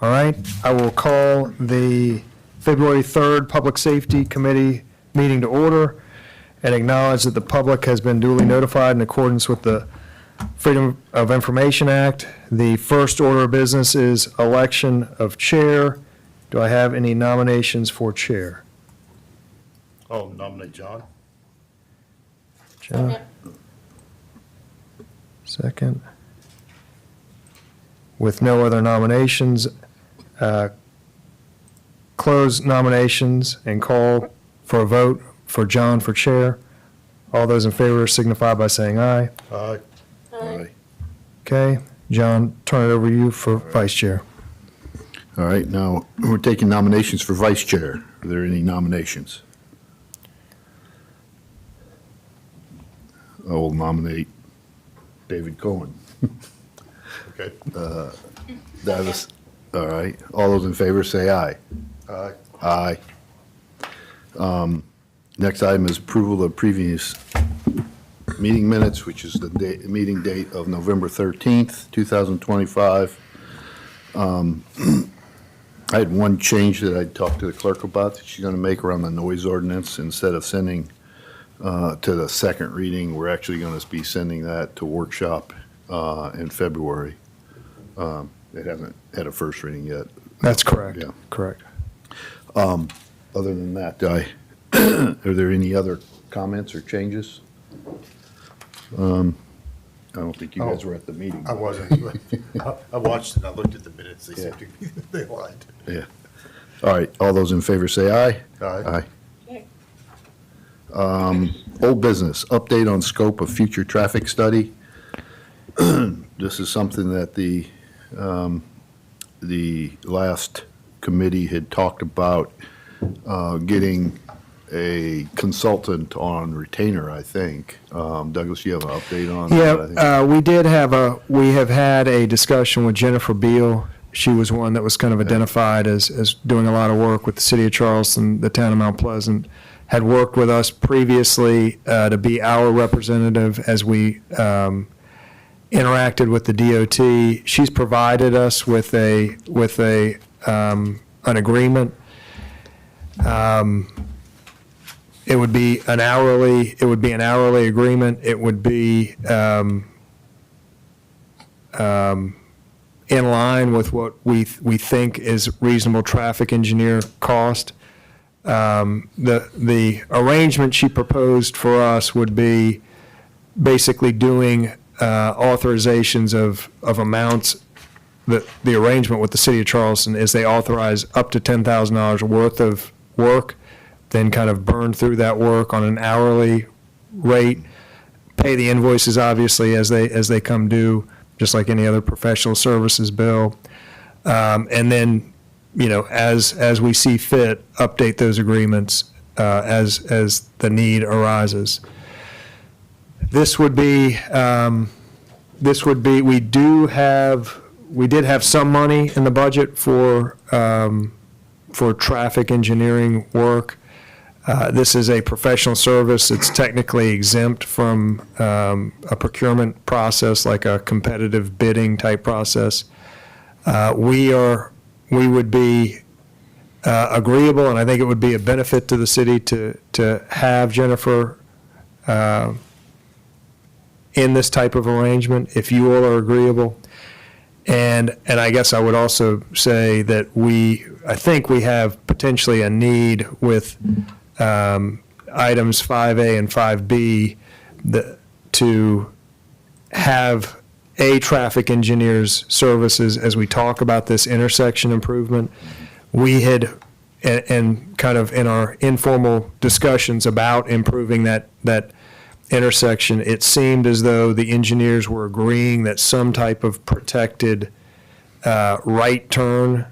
All right, I will call the February 3rd Public Safety Committee meeting to order and acknowledge that the public has been duly notified in accordance with the Freedom of Information Act. The first order of business is election of chair. Do I have any nominations for chair? I'll nominate John. John? Second. With no other nominations, close nominations and call for a vote for John for chair. All those in favor signify by saying aye. Aye. Aye. Okay, John, turn it over to you for vice chair. All right, now, we're taking nominations for vice chair. Are there any nominations? I will nominate David Cohen. Okay. Davis, all right. All those in favor say aye. Aye. Aye. Next item is approval of previous meeting minutes, which is the meeting date of November 13th, 2025. I had one change that I talked to the clerk about that she's going to make around the noise ordinance. Instead of sending to the second reading, we're actually going to be sending that to workshop in February. It hasn't had a first reading yet. That's correct. Yeah. Correct. Other than that, are there any other comments or changes? I don't think you guys were at the meeting. I wasn't. I watched and I looked at the minutes. They seemed to be, they lied. Yeah. All right, all those in favor say aye. Aye. Aye. Old business, update on scope of future traffic study. This is something that the last committee had talked about, getting a consultant on retainer, I think. Douglas, you have an update on that? I think? Yeah, we have had a discussion with Jennifer Beal. She was one that was kind of identified as doing a lot of work with the city of Charleston, the town of Mount Pleasant, had worked with us previously to be our representative as we interacted with the DOT. She's provided us with an agreement. It would be an hourly agreement. It would be in line with what we think is reasonable traffic engineer cost. The arrangement she proposed for us would be basically doing authorizations of amounts. The arrangement with the city of Charleston is they authorize up to $10,000 worth of work, then kind of burn through that work on an hourly rate, pay the invoices obviously as they come due, just like any other professional services bill. And then, as we see fit, update those agreements as the need arises. This would be, we did have some money in the budget for traffic engineering work. This is a professional service. It's technically exempt from a procurement process, like a competitive bidding type process. We would be agreeable, and I think it would be a benefit to the city to have Jennifer in this type of arrangement, if you all are agreeable. And I guess I would also say that I think we have potentially a need with items 5A and 5B to have traffic engineer's services as we talk about this intersection improvement. We had, and kind of in our informal discussions about improving that intersection, it seemed as though the engineers were agreeing that some type of protected right turn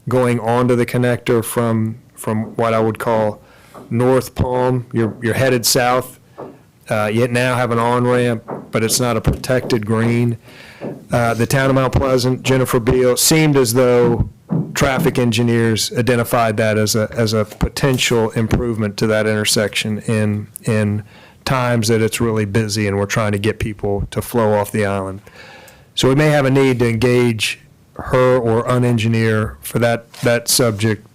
going onto the connector from what I would call North Palm, you're headed south, you now have an on-ramp, but it's not a protected green. The town of Mount Pleasant, Jennifer Beal, seemed as though traffic engineers identified that as a potential improvement to that intersection in times that it's really busy and we're trying to get people to flow off the island. So we may have a need to engage her or unengineer for that subject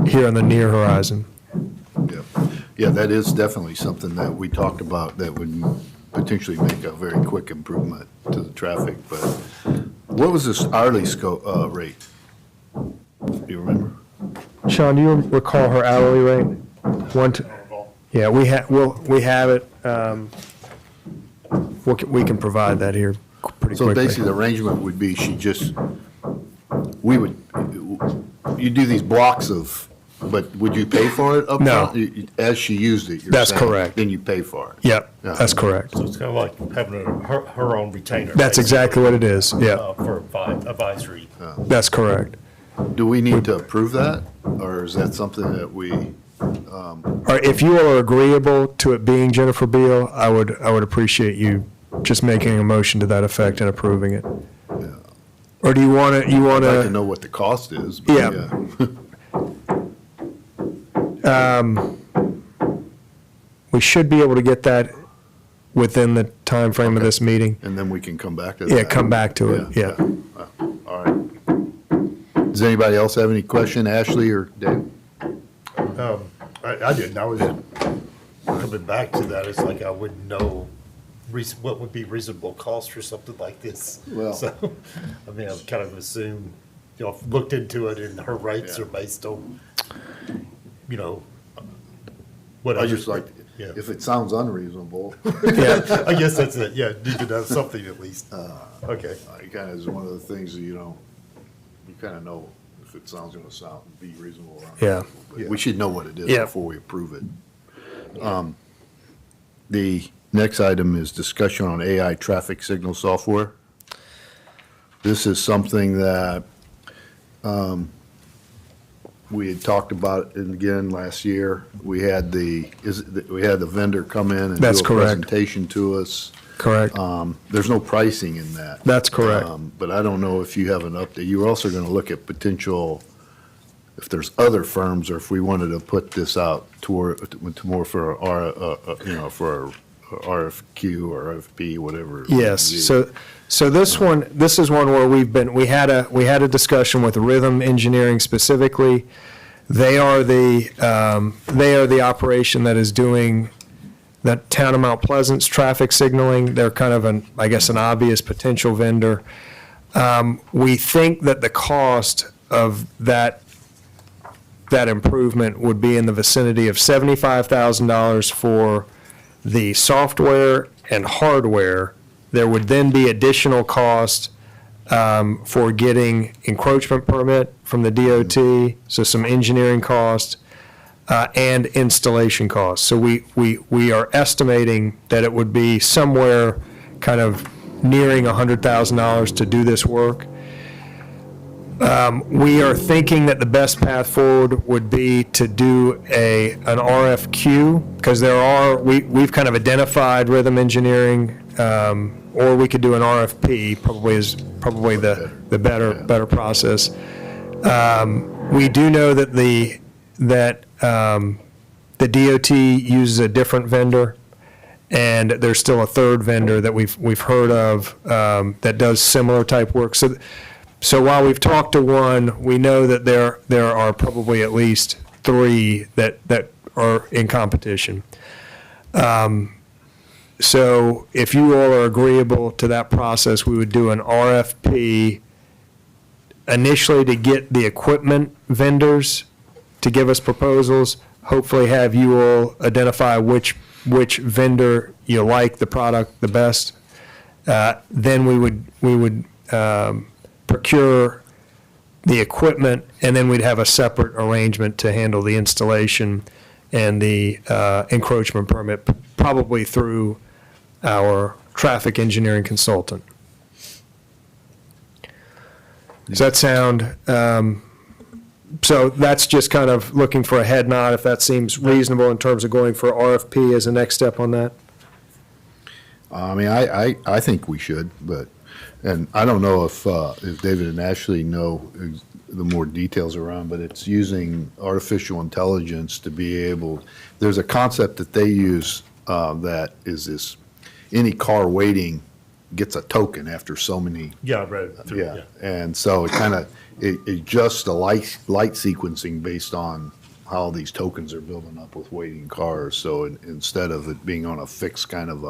here on the near horizon. Yeah, yeah, that is definitely something that we talked about that would potentially make a very quick improvement to the traffic, but what was this hourly rate? Do you remember? Sean, do you recall her hourly rate? Yeah, we have it. We can provide that here pretty So quickly. basically, the arrangement would be you do these blocks of, but would you pay for it up No. front? As she used it, you're That's saying, correct. then you pay for it? Yep, Yeah. that's correct. So it's kind of like having her own retainer. That's exactly what it is. Yeah, For advisory. that's correct. Do we need to approve that, or is that something that we, All right, if you are agreeable to it being Jennifer Beal, I would appreciate you just making a motion to that effect and approving it. Or do you want to, I'd like to know what the cost is? But Yeah. we should be able to get that within the time frame of this meeting. And then we can come back to that? Yeah, come back to it, yeah. All right. Does anybody else have any question, Ashley or Dave? I didn't, I was coming back to that, it's like I wouldn't know what would be reasonable cost for something like this. Well- So, I mean, I've kind of assumed, I've looked into it and her rates Yeah. are based on, what I just like, Yeah. if it sounds unreasonable, Yeah, I guess that's it, yeah, need to know something at least. Okay. it kind of is one of the things that, you kind of know if it sounds going to be reasonable or Yeah. unreasonable. But we should know what it is Yeah. before we approve it. The next item is discussion on AI traffic signal software. This is something that we had talked about, and again, last year, we had the vendor come in and do That's a correct. presentation to us. correct. There's no pricing in that. That's correct. But I don't know if you have an update. You were also going to look at potential, if there's other firms, or if we wanted to put this out to more for for RFQ or RFP, whatever. it Yes, would be. so this is one where we had a discussion with Rhythm Engineering specifically. They are the operation that is doing that town of Mount Pleasant's traffic signaling. They're kind of an obvious potential vendor. We think that the cost of that improvement would be in the vicinity of $75,000 for the software and hardware. There would then be additional cost for getting encroachment permit from the DOT, so some engineering cost, and installation costs. So we are estimating that it would be somewhere kind of nearing $100,000 to do this work. We are thinking that the best path forward would be to do an RFQ, because we've kind of identified Rhythm Engineering, or we could do an RFP, probably the better process. We do know that the DOT uses a different vendor, and there's still a third vendor that we've heard of that does similar type work. So while we've talked to one, we know that there are probably at least three that are in competition. So if you all are agreeable to that process, we would do an RFP initially to get the equipment vendors to give us proposals, hopefully have you all identify which vendor you like the product the best. Then we would procure the equipment, and then we'd have a separate arrangement to handle the installation and the encroachment permit, probably through our traffic engineering consultant. Does that sound, so that's just kind of looking for a head nod, if that seems reasonable in terms of going for RFP as a next step on that? I mean, I think we should, but, and I don't know if David and Ashley know the more details around, but it's using artificial intelligence to be able, there's a concept that they use that is this, any car waiting gets a token after so many. Yeah, I read it through, Yeah, and so it adjusts the light sequencing based on how these tokens are building up with waiting cars. So instead of it being on a fixed kind of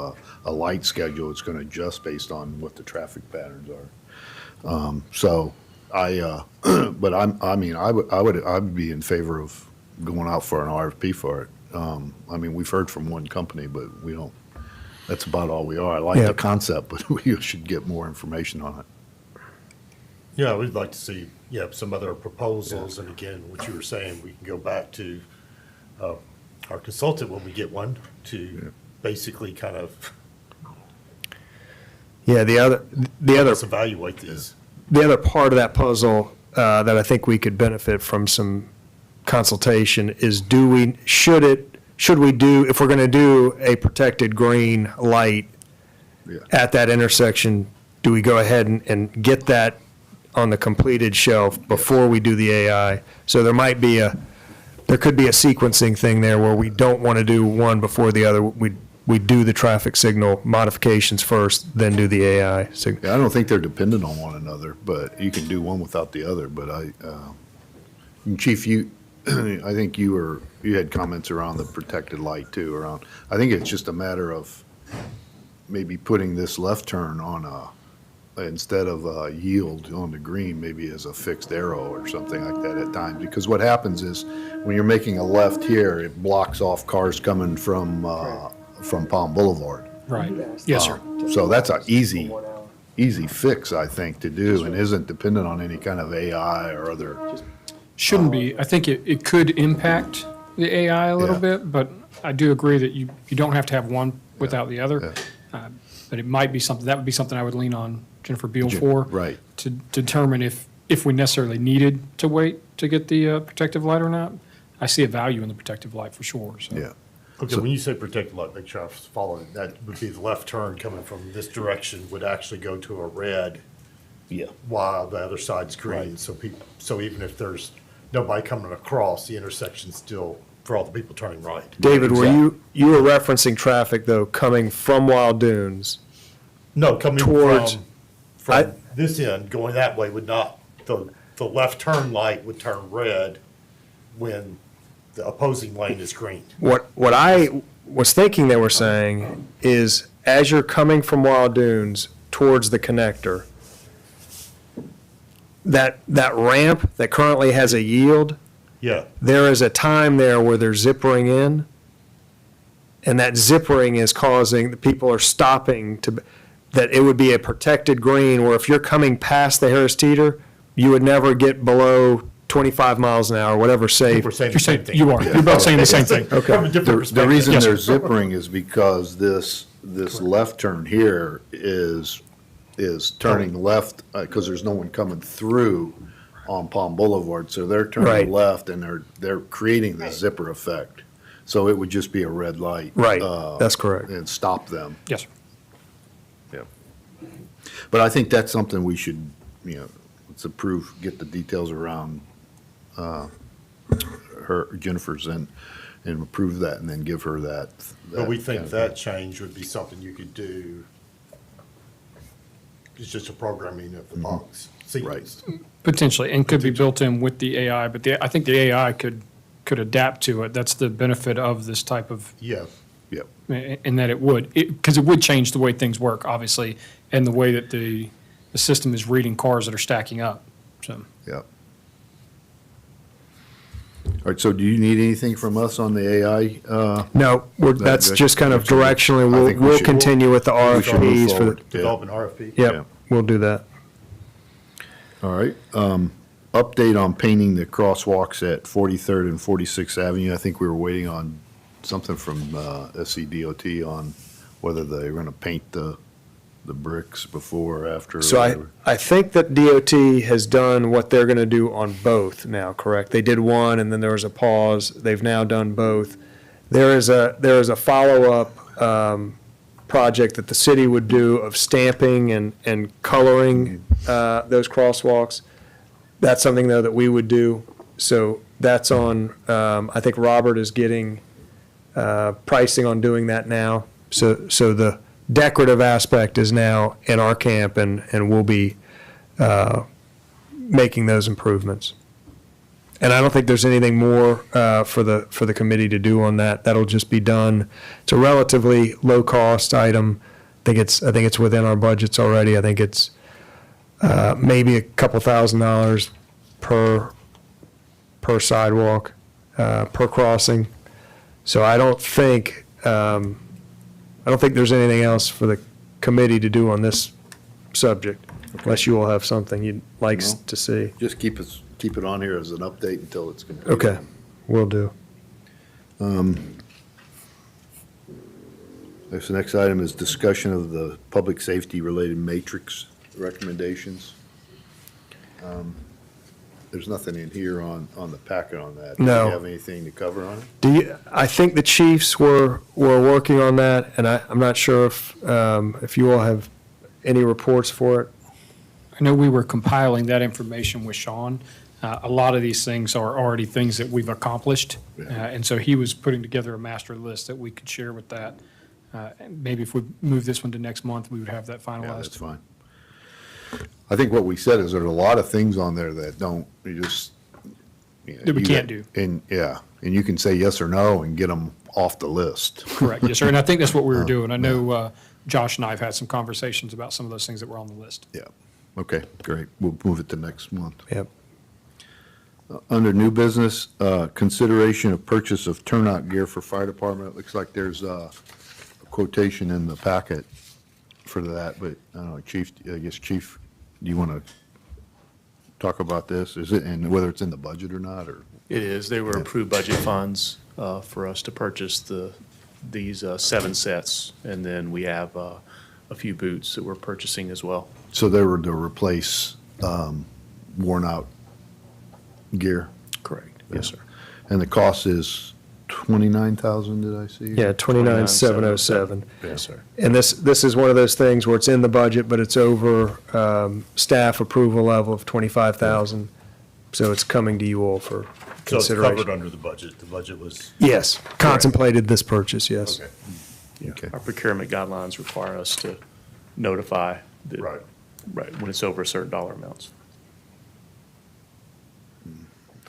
a light schedule, it's gonna adjust based on what the traffic patterns are. So but I'd be in favor of going out for an RFP for it. I mean, we've heard from one company, but we don't, that's about all we are. I like Yeah. the concept, but we should get more information on it. Yeah, we'd like to see, some other proposals, and again, what you were saying, we can go back to our consultant when we get one to basically kind of Yeah, the other let's evaluate these. the other part of that puzzle that I think we could benefit from some consultation is should we do, if we're going to do a protected green light Yeah. at that intersection, do we go ahead and get that on the completed shelf before we do the AI? So there could be a sequencing thing there where we don't want to do one before the other. We do the traffic signal modifications first, then do the AI. Yeah, I don't think they're dependent on one another, but you can do one without the other. But Chief, I think you had comments around the protected light too, I think it's just a matter of maybe putting this left turn on instead of a yield on the green, maybe as a fixed arrow or something like that at times. Because what happens is when you're making a left here, it blocks off cars coming from Palm Boulevard. Right. Yes, sir. So that's an easy fix, I think, to do, and isn't dependent on any kind of AI or other. Shouldn't be. I think it could impact the AI a little Yeah. bit, but I do agree that you don't have to have one without the other. But it might be something, that would be something I would lean on Jennifer Beal for. Right. To determine if we necessarily needed to wait to get the protective light or not. I see a value in the protective light for sure, so. Yeah. Okay, when you say protected light, make sure I was following, that would be the left turn coming from this direction would actually go to a red Yeah. while the other side's green. So even if there's nobody coming across, the intersection's still for all the people turning right. David, you were referencing traffic though coming from Wild Dunes? No, coming Towards- from this end, going that way would not, the left turn light would turn red when the opposing lane is green. What I was thinking they were saying is, as you're coming from Wild Dunes towards the connector, that ramp that currently has a yield, Yeah, there is a time there where they're zippering in, and that zippering is causing, the people are stopping that it would be a protected green, where if you're coming past the Harris Teeter, you would never get below 25 miles an hour, whatever I think safe. we're saying the You're same saying, thing. you are. You're both saying the same thing. From a different The perspective. reason Yes, they're sir. zippering is because this left turn here is turning left, because there's no one coming through on Palm Boulevard, so they're Right. turning left and they're creating the zipper effect. So it would just be a red light. Right, that's correct. And stop them. Yes, sir. Yeah. But I think that's something we should, let's approve, get the details around Jennifer's and approve that and then give her that. But we think kind of- that change would be something you could do. It's just a programming of the box sequence. Potentially, and could be built in with the AI, but I think the AI could adapt to it. That's the benefit of this type of, Yeah, Yep. in that because it would change the way things work, obviously, and the way that the system is reading cars that are stacking up, so. Yep. All right, so do you need anything from us on the AI? No, that's that- just kind of that should be- directionally, I think we we'll should- continue with the we should move RFPs for the, forward. develop an RFP. Yeah. yep, we'll do that. All right, update on painting the crosswalks at 43rd and 46th Avenue. I think we were waiting on something from SCDOT on whether they're going to paint the bricks before or after. or So whatever. I think that DOT has done what they're going to do on both now, correct? They did one, and then there was a pause. They've now done both. There is a follow-up project that the city would do of stamping and coloring those crosswalks. That's something, though, that we would do. So that's on, I think Robert is getting pricing on doing that now. So the decorative aspect is now in our camp, and we'll be making those improvements. And I don't think there's anything more for the committee to do on that. That'll just be done. It's a relatively low-cost item. I think it's within our budgets already. I think it's maybe a couple $1,000s per sidewalk, per crossing. So I don't think there's anything else for the committee to do on this subject, unless you all have something you'd like No. to see. Just keep it on here as an update until it's complete. Okay, will do. This next item is discussion of the public safety-related matrix recommendations. There's nothing in here on the packet on that. Do No. you have anything to cover on it? I think the chiefs were working on that, and I'm not sure if you all have any reports for it. I know we were compiling that information with Sean. A lot of these things are already things that we've accomplished. Yeah. And so he was putting together a master list that we could share with that. Maybe if we move this one to next month, we would have that Yeah, that's finalized. fine. I think what we said is there's a lot of things on there that you just. That we you can't got- do. And you can say yes or no and get them off the list. Correct, yes, sir. And I think that's what we were doing. I know Josh and I have had some conversations about some of those things that were on the list. Yeah, okay, great. We'll move it to next month. Yep. Under new business, consideration of purchase of turnout gear for fire department. It looks like there's a quotation in the packet for that, but I don't know, Chief, Chief, do you want to talk about this? Is it, and whether it's in the budget or not, or? It is. They were approved budget funds for us to purchase these 7 sets, and then we have a few boots that we're purchasing as well. So they were to replace worn out gear? Correct. Yes, sir. And the cost is 29,000, did I see? Yeah, 29,707. Yes, sir. And this is one of those things where it's in the budget, but it's over staff approval level of 25,000. So it's coming to you all for So it's covered consideration. under the budget. The budget was, Yes, contemplated this purchase, yes. okay, Yeah. Okay. Our procurement guidelines require us to notify that. right. Right, when it's over a certain dollar amounts.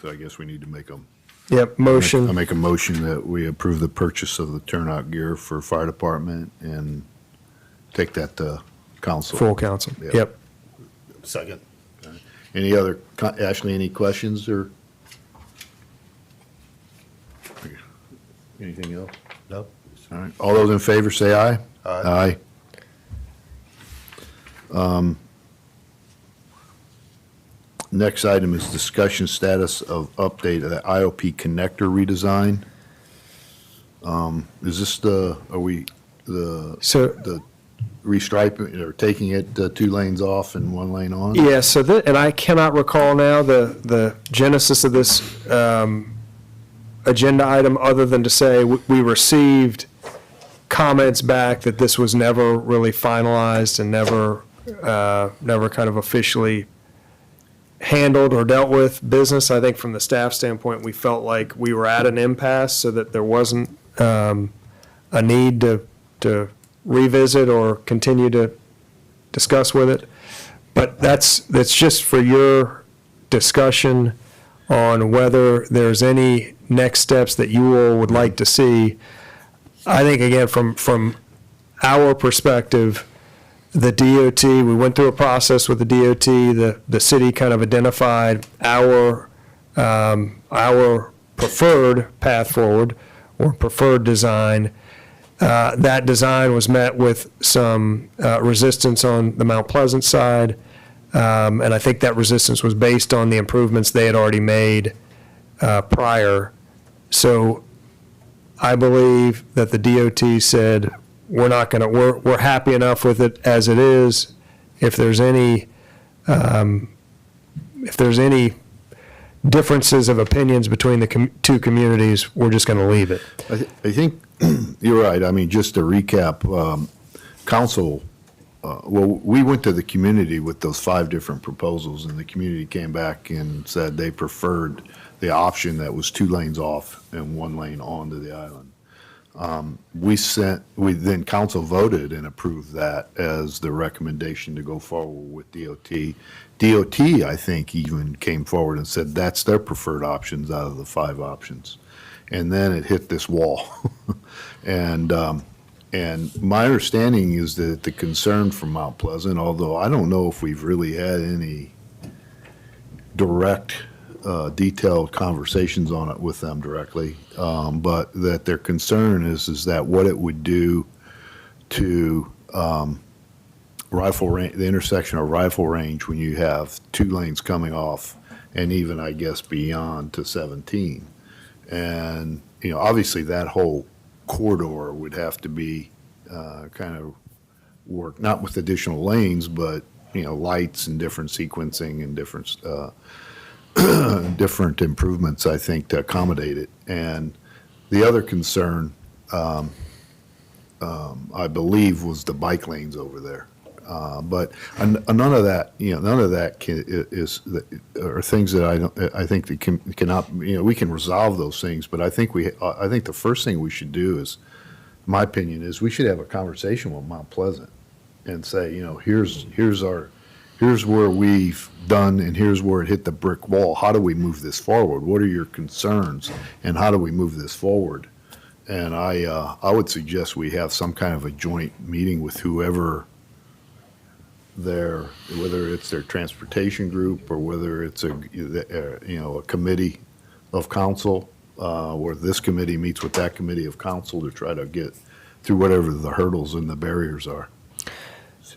So I guess we need to make them. Yep, I motion, make a motion that we approve the purchase of the turnout gear for fire department and take that to council. full council. Yeah. Yep. Second. Any other, Ashley, any questions or? Anything else? No? All right, all those in favor say aye. Aye. Next item is discussion status of update of the IOP connector redesign. Is this So, the restriping, or taking it 2 lanes off and 1 lane on? yeah, so and I cannot recall now the genesis of this agenda item, other than to say we received comments back that this was never really finalized and never kind of officially handled or dealt with business. I think from the staff standpoint, we felt like we were at an impasse, so that there wasn't a need to revisit or continue to discuss with it. But that's just for your discussion on whether there's any next steps that you all would like to see. I think, again, from our perspective, the DOT, we went through a process with the DOT. The city kind of identified our preferred path forward or preferred design. That design was met with some resistance on the Mount Pleasant side. And I think that resistance was based on the improvements they had already made prior. So I believe that the DOT said, we're happy enough with it as it is. If there's any differences of opinions between the two communities, we're just going to leave it. I think you're right. I mean, just to recap, council, well, we went to the community with those 5 different proposals, and the community came back and said they preferred the option that was 2 lanes off and 1 lane onto the island. Then council voted and approved that as the recommendation to go forward with DOT. DOT, I think, even came forward and said that's their preferred options out of the 5 options. And then it hit this wall. And my understanding is that the concern from Mount Pleasant, although I don't know if we've really had any direct, detailed conversations on it with them directly, but that their concern is that what it would do to the intersection of Rifle Range when you have 2 lanes coming off and even, I guess, beyond to 17. And, obviously that whole corridor would have to be kind of work, not with additional lanes, but, lights and different sequencing and different different improvements, I think, to accommodate it. And the other concern, I believe, was the bike lanes over there. But none of that, are things that I think that cannot, we can resolve those things. But I think the first thing we should do is, my opinion is, we should have a conversation with Mount Pleasant and say, here's where we've done, and here's where it hit the brick wall. How do we move this forward? What are your concerns, and how do we move this forward? And I would suggest we have some kind of a joint meeting with whoever whether it's their transportation group or whether it's a committee of council, where this committee meets with that committee of council to try to get through whatever the hurdles and the barriers are.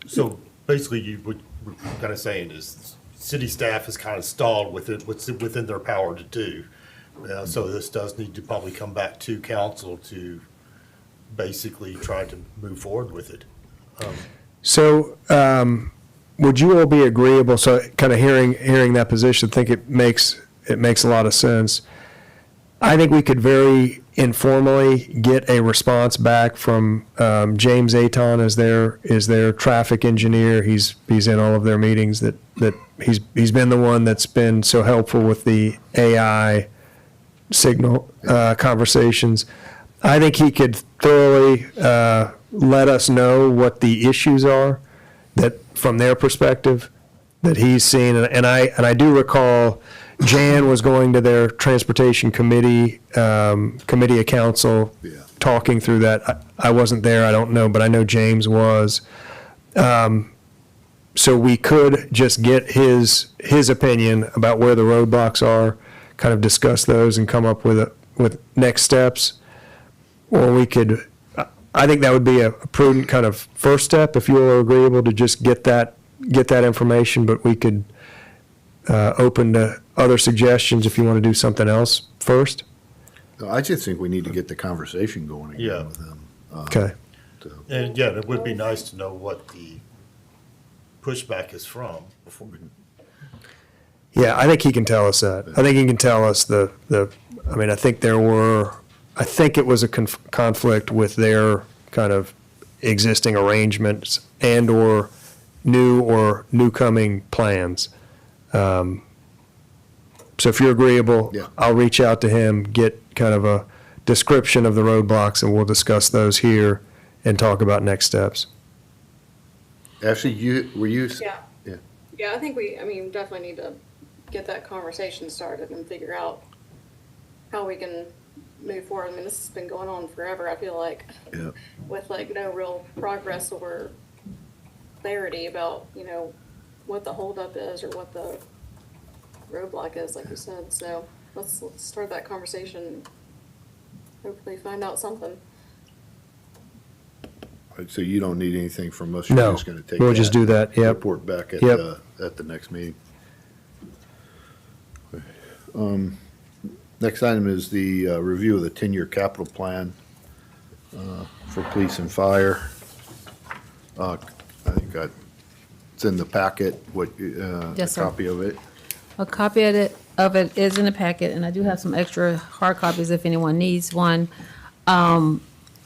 So basically, what we're kind of saying is, city staff is kind of stalled with it, what's within their power to do. So this does need to probably come back to council to basically try to move forward with it. So, would you all be agreeable, so kind of hearing that position, think it makes a lot of sense. I think we could very informally get a response back from James Aton as their traffic engineer. He's in all of their meetings, that he's been the one that's been so helpful with the AI signal conversations. I think he could thoroughly let us know what the issues are, that from their perspective that he's seen. And I do recall Jan was going to their transportation committee of council, Yeah. talking through that. I wasn't there, I don't know, but I know James was. So we could just get his opinion about where the roadblocks are, kind of discuss those and come up with next steps. Or we could, I think that would be a prudent kind of first step, if you are agreeable to just get that information, but we could open to other suggestions if you want to do something else first. No, I just think we need to get the conversation going Yeah. again with them. Okay. And yeah, it would be nice to know what the pushback is from before we. Yeah, I think he can tell us that. I think he can tell us I think it was a conflict with their kind of existing arrangements and/or new coming plans. So if you're agreeable, Yeah. I'll reach out to him, get kind of a description of the roadblocks, and we'll discuss those here and talk about next steps. Ashley, Yeah. Yeah. Yeah, I think definitely need to get that conversation started and figure out how we can move forward. I mean, this has been going on forever, I feel like, Yeah. with like no real progress or clarity about, what the holdup is or what the roadblock is, like you said. So let's start that conversation and hopefully find out something. So you don't need anything from us? You're No, just gonna take we'll just do that, yep. Report back at Yep. the next meeting. Next item is the review of the 10-year capital plan for police and fire. I think it's in the packet, Yes, a sir. copy of it. A copy of it is in the packet, and I do have some extra hard copies if anyone needs one.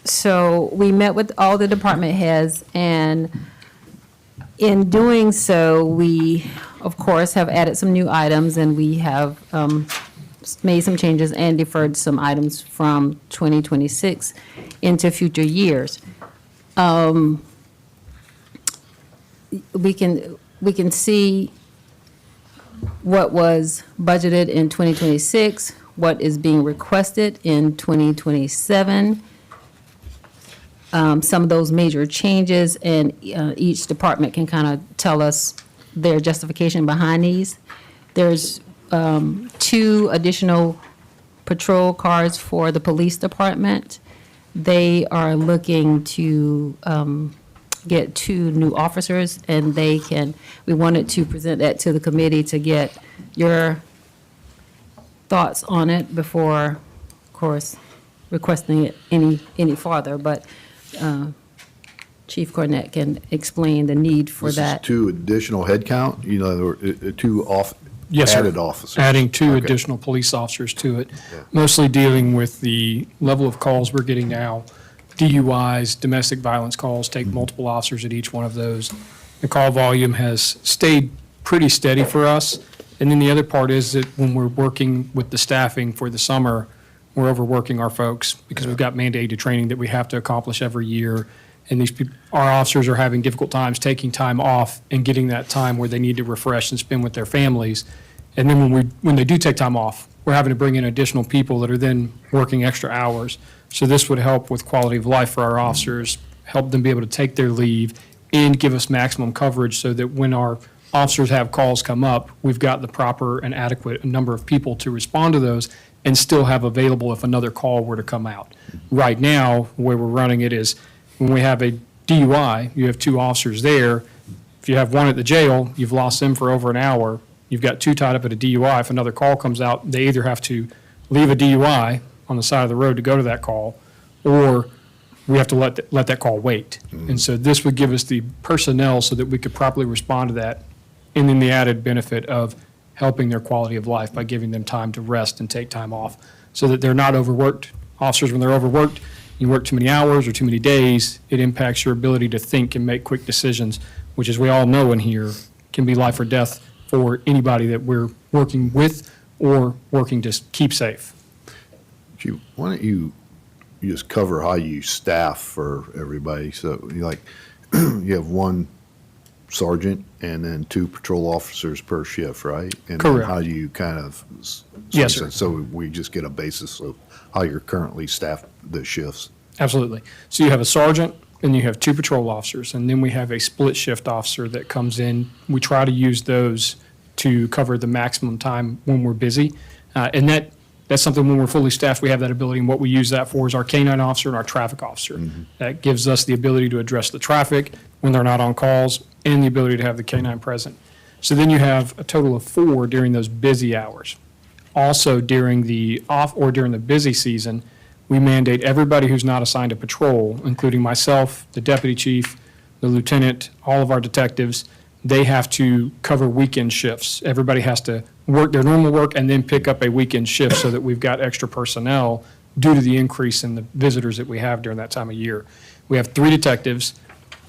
So we met with all the department heads, and in doing so, we, of course, have added some new items, and we have made some changes and deferred some items from 2026 into future years. We can see what was budgeted in 2026, what is being requested in 2027, some of those major changes, and each department can kind of tell us their justification behind these. There's 2 additional patrol cars for the police department. They are looking to get 2 new officers, and we wanted to present that to the committee to get your thoughts on it before, of course, requesting it any farther. But Chief Cornett can explain the need for This is that. 2 additional headcount, you know, or, 2 Yes, sir. added officers. Adding 2 Okay. additional police officers to it, mostly dealing with the level of calls we're getting now. DUIs, domestic violence calls, take multiple officers at each one of those. The call volume has stayed pretty steady for us. And then the other part is that when we're working with the staffing for the summer, we're overworking our folks because we've got mandated training that we have to accomplish every year. And these people, our officers are having difficult times taking time off and getting that time where they need to refresh and spend with their families. And then when they do take time off, we're having to bring in additional people that are then working extra hours. So this would help with quality of life for our officers, help them be able to take their leave and give us maximum coverage so that when our officers have calls come up, we've got the proper and adequate number of people to respond to those and still have available if another call were to come out. Right now, the way we're running it is when we have a DUI, you have 2 officers there. If you have one at the jail, you've lost them for over an hour. You've got 2 tied up at a DUI. If another call comes out, they either have to leave a DUI on the side of the road to go to that call, or we have to let that call wait. And so this would give us the personnel so that we could properly respond to that, and then the added benefit of helping their quality of life by giving them time to rest and take time off so that they're not overworked. Officers, when they're overworked, you work too many hours or too many days, it impacts your ability to think and make quick decisions, which, as we all know in here, can be life or death for anybody that we're working with or working to keep safe. Chief, why don't you just cover how you staff for everybody? So you you have 1 sergeant and then 2 patrol officers per shift, right? And then Correct. how do you kind of? Yes, sir. So we just get a basis of how you're currently staffed the shifts. Absolutely. So you have a sergeant, and you have 2 patrol officers, and then we have a split shift officer that comes in. We try to use those to cover the maximum time when we're busy. And that's something when we're fully staffed, we have that ability, and what we use that for is our K-9 officer and our traffic officer. That gives us the ability to address the traffic when they're not on calls, and the ability to have the K-9 present. So then you have a total of 4 during those busy hours. Also, during the off or during the busy season, we mandate everybody who's not assigned to patrol, including myself, the deputy chief, the lieutenant, all of our detectives, they have to cover weekend shifts. Everybody has to work their normal work and then pick up a weekend shift so that we've got extra personnel due to the increase in the visitors that we have during that time of year. We have 3 detectives.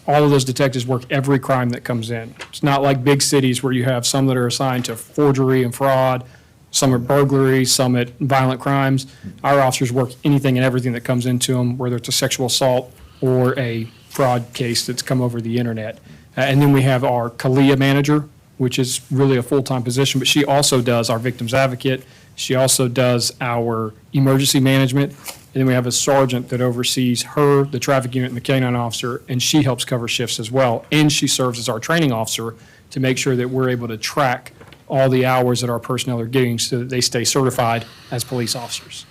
All of those detectives work every crime that comes in. It's not like big cities where you have some that are assigned to forgery and fraud, some are burglary, some at violent crimes. Our officers work anything and everything that comes into them, whether it's a sexual assault or a fraud case that's come over the internet. And then we have our CALIA manager, which is really a full-time position, but she also does our victims advocate. She also does our emergency management. And then we have a sergeant that oversees her, the traffic unit, and the K-9 officer, and she helps cover shifts as well. And she serves as our training officer to make sure that we're able to track all the hours that our personnel are getting so that they stay certified as police officers.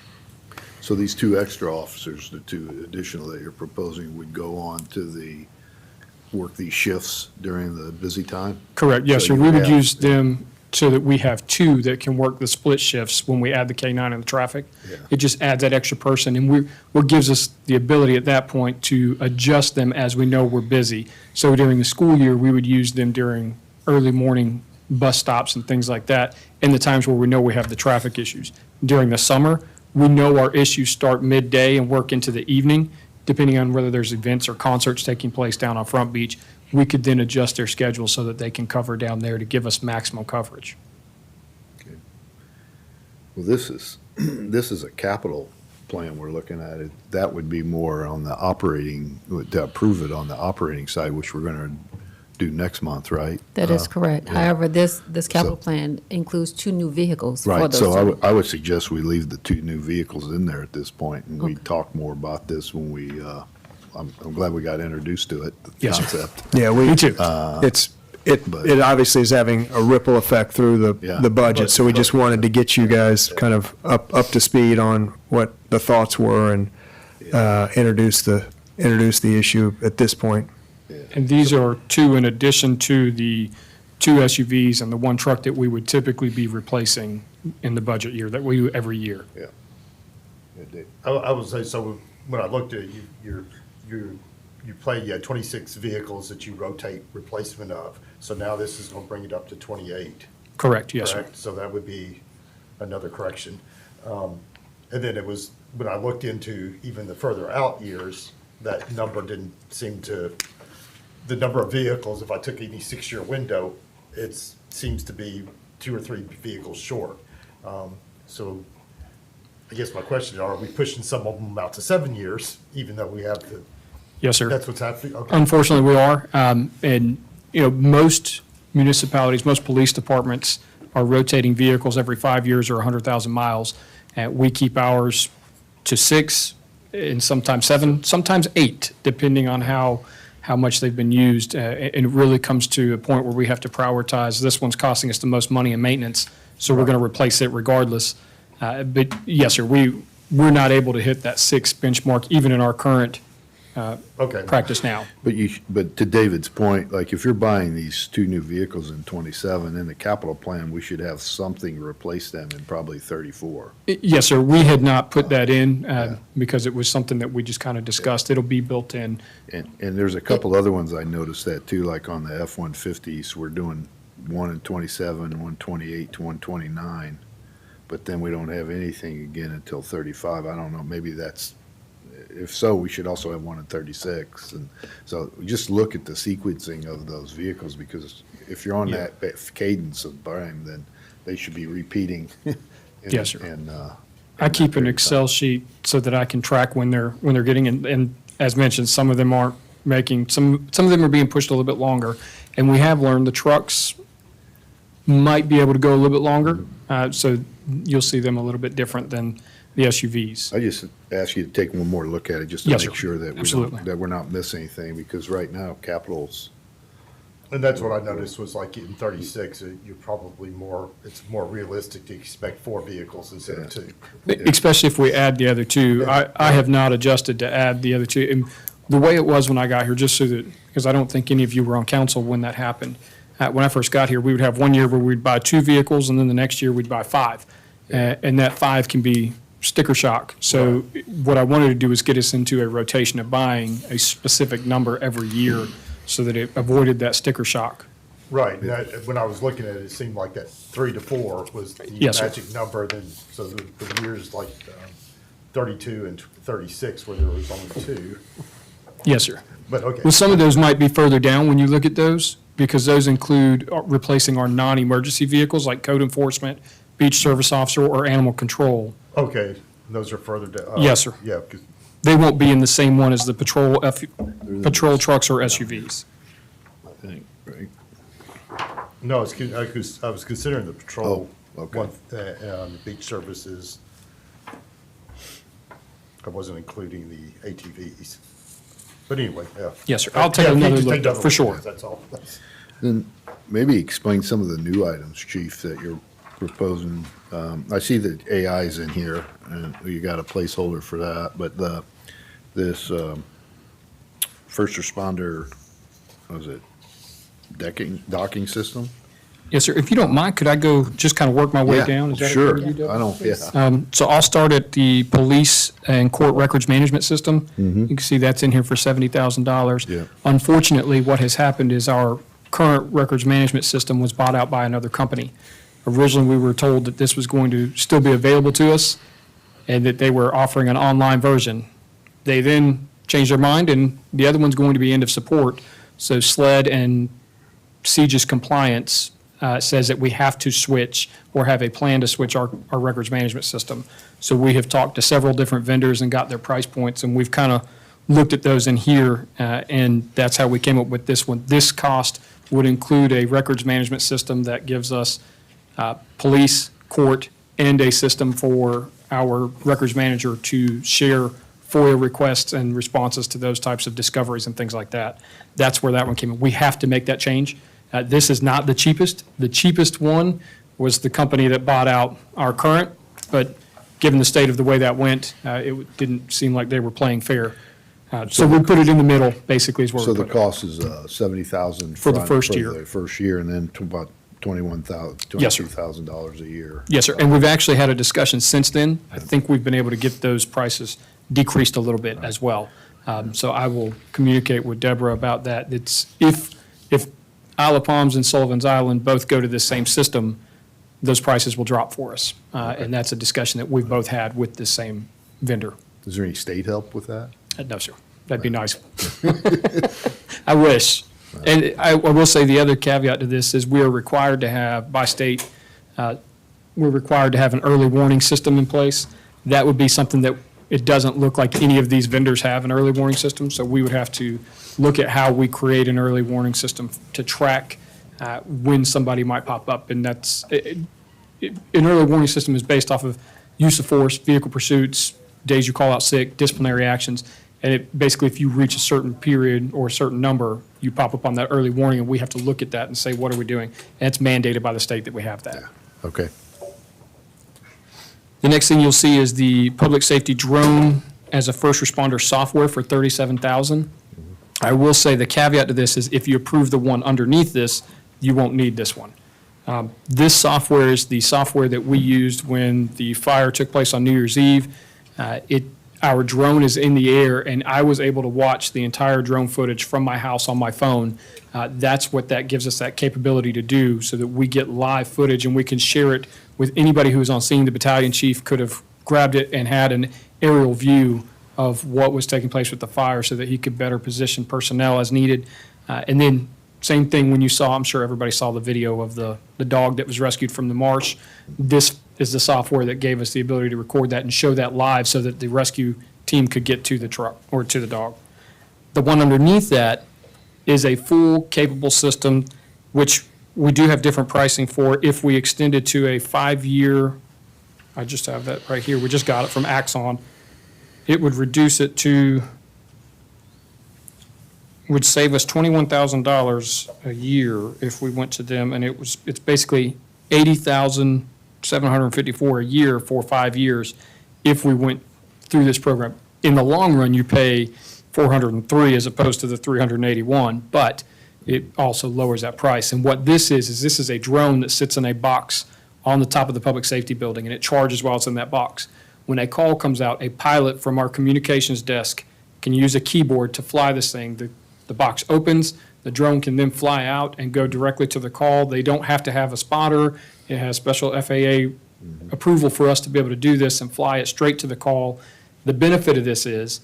So these 2 extra officers, the 2 additional that you're proposing, would go on to work these shifts during the busy time? Correct, yes, So sir. you We would have- use them so that we have 2 that can work the split shifts when we add the K-9 and the traffic. Yeah. It just adds that extra person, and what gives us the ability at that point to adjust them as we know we're busy. So during the school year, we would use them during early morning bus stops and things like that, and the times where we know we have the traffic issues. During the summer, we know our issues start midday and work into the evening, depending on whether there's events or concerts taking place down on Front Beach. We could then adjust their schedule so that they can cover down there to give us maximum coverage. Well, this is, this is a capital plan we're looking at. That would be more on the operating, to approve it on the operating side, which we're going to do next month, right? That is correct. yeah. However, this capital So- plan includes 2 new vehicles for Right, those. so two. I would suggest we leave the 2 new vehicles in there at this point, and we talk more about this when we, I'm glad we got introduced to it, the Yes, sir. concept. Yeah, we, Me too. it obviously is having a ripple effect through Yeah. the budget, so we just wanted to get you guys kind of up to speed on what the thoughts were and introduce the issue at this point. And these are 2 in addition to the 2 SUVs and the 1 truck that we would typically be replacing in the budget year, that we do every year. Yeah. Yeah, Dave. I would say, so when I looked at it, you play, you had 26 vehicles that you rotate replacement of. So now this is going to bring it up to 28. Correct, yes, sir. Correct? So that would be another correction. And then it was, when I looked into even the further out years, that number didn't seem to, the number of vehicles, if I took any 6-year window, it seems to be 2 or 3 vehicles short. So I guess my question, are we pushing some of them out to 7 years, even though we have the, Yes, sir. that's what's happening? Okay. Unfortunately, we are. And, most municipalities, most police departments are rotating vehicles every 5 years or 100,000 miles. We keep ours to 6 and sometimes 7, sometimes 8, depending on how much they've been used. And it really comes to a point where we have to prioritize, this one's costing us the most money in maintenance, so we're going to replace it regardless. But yes, sir, we're not able to hit that 6 benchmark even in our current Okay. practice now. But to David's point, like if you're buying these 2 new vehicles in 27, in the capital plan, we should have something to replace them in probably 34. Yes, sir. We had not put that in because it was something that we just kind of discussed. It'll be built in. And there's a couple other ones I noticed that too, like on the F-150s, we're doing 1 in 27, 128 to 129. But then we don't have anything again until 35. I don't know, maybe that's, if so, we should also have 1 in 36. And so just look at the sequencing of those vehicles, because if you're on Yeah. that cadence of buying, then they should be repeating. Yes, sir. And, I keep an Excel sheet so that I can track when they're getting, and as mentioned, some of them aren't making, some of them are being pushed a little bit longer. And we have learned the trucks might be able to go a little bit longer. So you'll see them a little bit different than the SUVs. I just ask you to take one more look at it, just to Yes, make sir. sure that we Absolutely. don't, that we're not missing anything, because right now, capital's, And that's what I noticed was like in 36, you're probably more, it's more realistic to expect 4 vehicles instead of 2. Especially if we add the other 2. I have not adjusted to add the other 2. And the way it was when I got here, just so that, because I don't think any of you were on council when that happened. When I first got here, we would have 1 year where we'd buy 2 vehicles, and then the next year we'd buy 5. And that 5 can be sticker shock. So what I wanted to do was get us into a rotation of buying a specific number every year so that it avoided that sticker shock. Right, and that, when I was looking at it, it seemed like that 3 to 4 was the Yes, sir. magic number, then, so the years like 32 and 36 where there was only 2, Yes, sir. but okay. Well, some of those might be further down when you look at those, because those include replacing our non-emergency vehicles like code enforcement, beach service officer, or animal control. Okay, those are further down. Yes, sir. Yeah, because, They won't be in the same one as the patrol trucks or SUVs. I think, right? no, I was considering the patrol Oh, okay. one, the beach services. I wasn't including the ATVs. But anyway, yeah. Yes, sir. I'll take Yeah, another just look, take another for sure. That's all. Then maybe explain some of the new items, Chief, that you're proposing. I see that AI is in here, and you got a placeholder for that, but this first responder, what was it, docking system? Yes, sir. If you don't mind, could I go just kind of work my way Yeah, down? Is that okay sure. with you, Doug? I don't, yeah. So I'll start at the police and court records management system. You can see that's in here for $70,000. Yeah. Unfortunately, what has happened is our current records management system was bought out by another company. Originally, we were told that this was going to still be available to us and that they were offering an online version. They then changed their mind, and the other one's going to be end of support. So SLED and CJIS compliance says that we have to switch or have a plan to switch our records management system. So we have talked to several different vendors and got their price points, and we've kind of looked at those in here, and that's how we came up with this one. This cost would include a records management system that gives us police, court, and a system for our records manager to share FOIA requests and responses to those types of discoveries and things like that. That's where that one came in. We have to make that change. This is not the cheapest. The cheapest one was the company that bought out our current, but given the state of the way that went, it didn't seem like they were playing fair. So we put it in the middle, basically, is where So we the put it. cost is 70,000 For the first year. For the first year, and then to about Yes, sir. $22,000 a year. Yes, sir, and we've actually had a discussion since then. I think we've been able to get those prices decreased a little bit as well. So I will communicate with Deborah about that. It's, if Isle of Palms and Sullivan's Island both go to this same system, those prices will drop for us. And that's a discussion that we've both had with the same vendor. Is there any state help with that? No, sir, that'd be nice. I wish. And I will say the other caveat to this is we are required to have, by state, we're required to have an early warning system in place. That would be something that it doesn't look like any of these vendors have an early warning system. So we would have to look at how we create an early warning system to track when somebody might pop up. And that's, an early warning system is based off of use of force, vehicle pursuits, days you call out sick, disciplinary actions. And it, basically, if you reach a certain period or a certain number, you pop up on that early warning, and we have to look at that and say, what are we doing? And it's mandated by the state that we have that. Okay. The next thing you'll see is the public safety drone as a first responder software for $37,000. I will say the caveat to this is if you approve the one underneath this, you won't need this one. This software is the software that we used when the fire took place on New Year's Eve. Our drone is in the air, and I was able to watch the entire drone footage from my house on my phone. That's what that gives us that capability to do, so that we get live footage and we can share it with anybody who was on scene. The battalion chief could have grabbed it and had an aerial view of what was taking place with the fire so that he could better position personnel as needed. And then same thing when you saw, I'm sure everybody saw the video of the dog that was rescued from the marsh. This is the software that gave us the ability to record that and show that live so that the rescue team could get to the truck or to the dog. The one underneath that is a full capable system, which we do have different pricing for if we extend it to a 5-year, I just have that right here, we just got it from Axon. It would reduce it to, would save us $21,000 a year if we went to them, and it's basically $80,754 a year for 5 years if we went through this program. In the long run, you pay $403 as opposed to the $381, but it also lowers that price. And what this is this is a drone that sits in a box on the top of the public safety building, and it charges while it's in that box. When a call comes out, a pilot from our communications desk can use a keyboard to fly this thing. The box opens, the drone can then fly out and go directly to the call. They don't have to have a spotter. It has special FAA approval for us to be able to do this and fly it straight to the call. The benefit of this is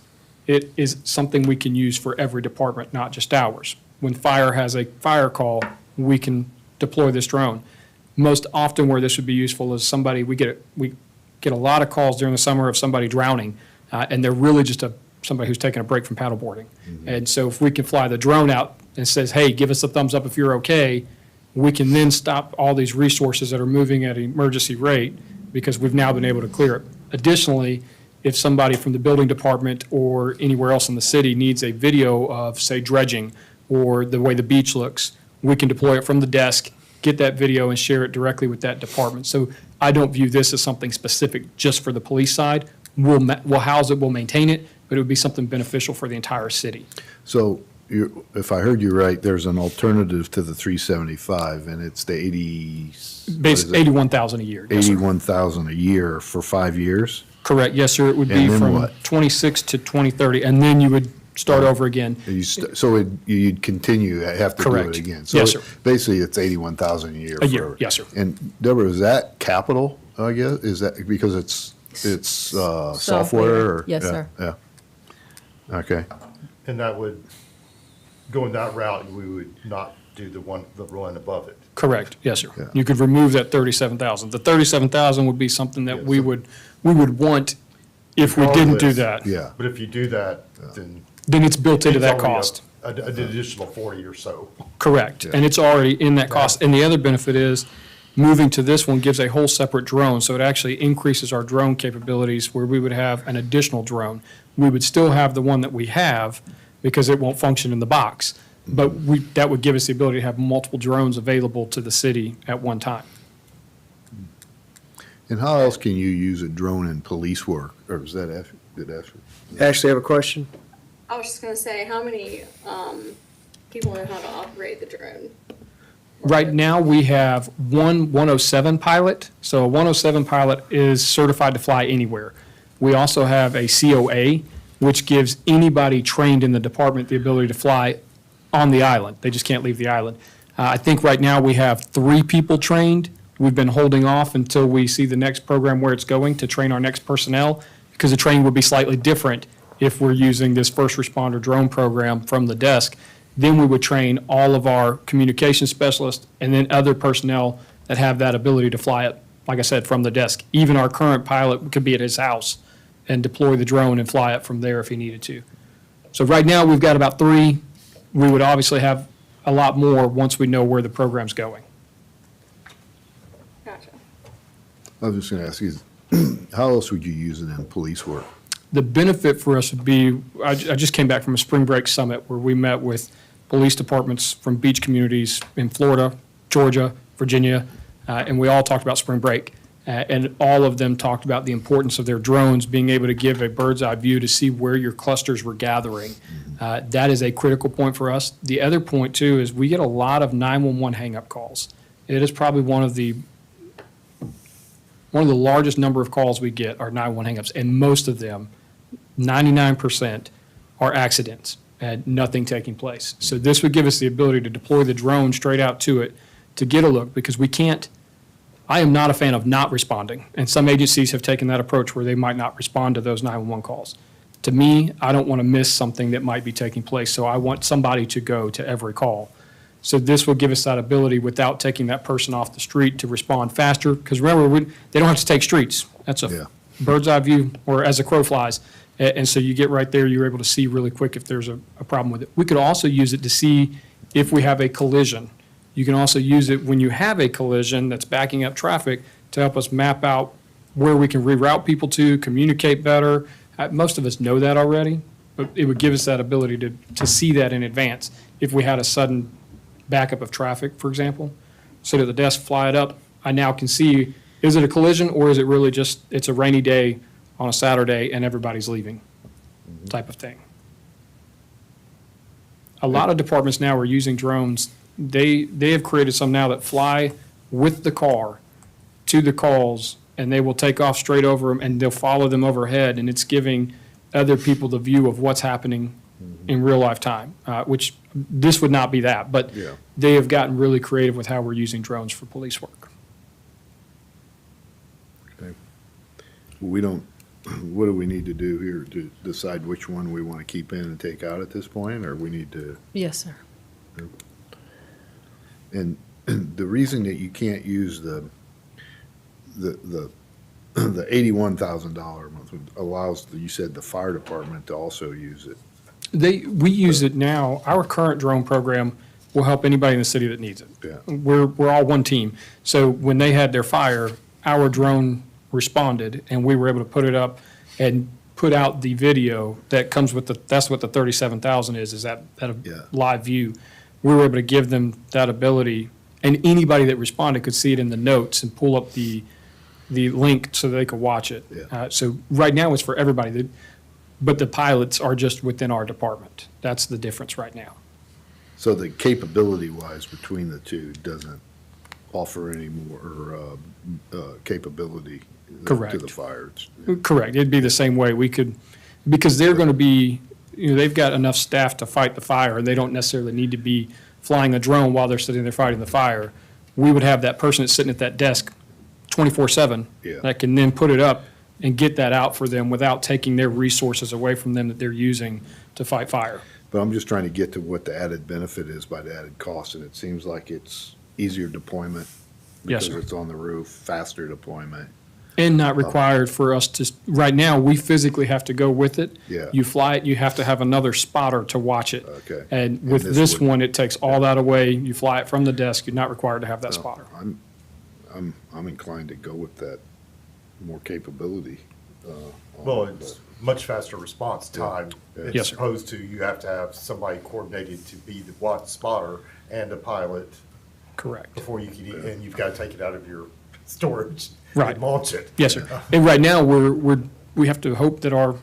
it is something we can use for every department, not just ours. When fire has a fire call, we can deploy this drone. Most often where this would be useful is somebody, we get a lot of calls during the summer of somebody drowning, and they're really just somebody who's taking a break from paddleboarding. And so if we can fly the drone out and says, hey, give us a thumbs up if you're okay, we can then stop all these resources that are moving at an emergency rate because we've now been able to clear it. Additionally, if somebody from the building department or anywhere else in the city needs a video of, say, dredging or the way the beach looks, we can deploy it from the desk, get that video and share it directly with that department. So I don't view this as something specific just for the police side. We'll house it, we'll maintain it, but it would be something beneficial for the entire city. So if I heard you right, there's an alternative to the 375, and it's the 80. Basically, 81,000 a year. Yes, sir. 81,000 a year for 5 years? Correct, yes, sir. It would be And then from what? 26 to 2030, and then you would start over again. You'd continue, have to do Correct. it again? Yes, sir. So basically, it's 81,000 a year. A year, for- yes, sir. And Deborah, is that capital, I guess? Is that, because it's software? or- Yes, yeah, sir. Yeah. Okay. And that would, going that route, we would not do the one above it. Correct, yes, sir. Yeah. You could remove that 37,000. The 37,000 would be something that we would want if we didn't do Regardless. that. Yeah, But if you do that, then. Then it's built into it's that only cost. An additional 40 or so. Correct, and it's already in that cost. And the other benefit is, moving to this one gives a whole separate drone, so it actually increases our drone capabilities where we would have an additional drone. We would still have the one that we have because it won't function in the box, but that would give us the ability to have multiple drones available to the city at one time. and how else can you use a drone in police work, or is that Ashley? Did Ashley? Ashley, have a question? I was just gonna say, how many, people know how to operate the drone? Right now, we have one 107 pilot. So a 107 pilot is certified to fly anywhere. We also have a COA, which gives anybody trained in the department the ability to fly on the island. They just can't leave the island. I think right now we have 3 people trained. We've been holding off until we see the next program where it's going to train our next personnel, because the training would be slightly different if we're using this first responder drone program from the desk. Then we would train all of our communication specialists and then other personnel that have that ability to fly it, like I said, from the desk. Even our current pilot could be at his house and deploy the drone and fly it from there if he needed to. So right now, we've got about 3. We would obviously have a lot more once we know where the program's going. Gotcha. I was just gonna ask you, how else would you use it in police work? The benefit for us would be, I just came back from a spring break summit where we met with police departments from beach communities in Florida, Georgia, Virginia, and we all talked about spring break. And all of them talked about the importance of their drones being able to give a bird's eye view to see where your clusters were gathering. That is a critical point for us. The other point too is we get a lot of 911 hang-up calls. It is probably one of the largest number of calls we get are 911 hang-ups, and most of them, 99%, are accidents and nothing taking place. So this would give us the ability to deploy the drone straight out to it to get a look, because I am not a fan of not responding, and some agencies have taken that approach where they might not respond to those 911 calls. To me, I don't want to miss something that might be taking place, so I want somebody to go to every call. So this will give us that ability without taking that person off the street to respond faster, because remember, they don't have to take streets. That's Yeah. a bird's eye view, or as a crow flies. And so you get right there, you're able to see really quick if there's a problem with it. We could also use it to see if we have a collision. You can also use it when you have a collision that's backing up traffic to help us map out where we can reroute people to, communicate better. Most of us know that already, but it would give us that ability to see that in advance. If we had a sudden backup of traffic, for example, sit at the desk, fly it up, I now can see, is it a collision or is it really just, it's a rainy day on a Saturday and everybody's leaving type of thing. A lot of departments now are using drones. They have created some now that fly with the car to the calls, and they will take off straight over them, and they'll follow them overhead, and it's giving other people the view of what's happening in real life time, which this would not be that, but Yeah. they have gotten really creative with how we're using drones for police work. We don't, what do we need to do here to decide which one we want to keep in and take out at this point, or we need to? Yes, sir. And the reason that you can't use the $81,000 a month allows, you said, the fire department to also use it. We use it now, our current drone program will help anybody in the city that needs it. Yeah. We're all one team. So when they had their fire, our drone responded, and we were able to put it up and put out the video that comes with that's what the 37,000 is that Yeah. live view. We were able to give them that ability, and anybody that responded could see it in the notes and pull up the link so they could watch it. Yeah. So right now it's for everybody, but the pilots are just within our department. That's the difference right now. So the capability-wise between the two doesn't offer any more capability to Correct. the fire. Correct. It'd be the same way. We could, because they're going to be, they've got enough staff to fight the fire. They don't necessarily need to be flying a drone while they're sitting there fighting the fire. We would have that person that's sitting at that desk 24/7 Yeah. that can then put it up and get that out for them without taking their resources away from them that they're using to fight fire. But I'm just trying to get to what the added benefit is by the added cost, and it seems like it's easier deployment. Yes, sir. Because it's on the roof, faster deployment. And not required for us to, right now, we physically have to go with it. Yeah. You fly it, you have to have another spotter to watch it. Okay. And And with this this would- one, it takes all that away. You fly it from the desk, you're not required to have that spotter. I'm inclined to go with that more capability. Well, it's much faster response time. Yeah. Yes, sir. As opposed to you have to have somebody coordinated to be the watch spotter and a pilot Correct. before you can, and you've got to take it out of your storage. Right. And launch it. Yes, sir. And right now, we have to hope that our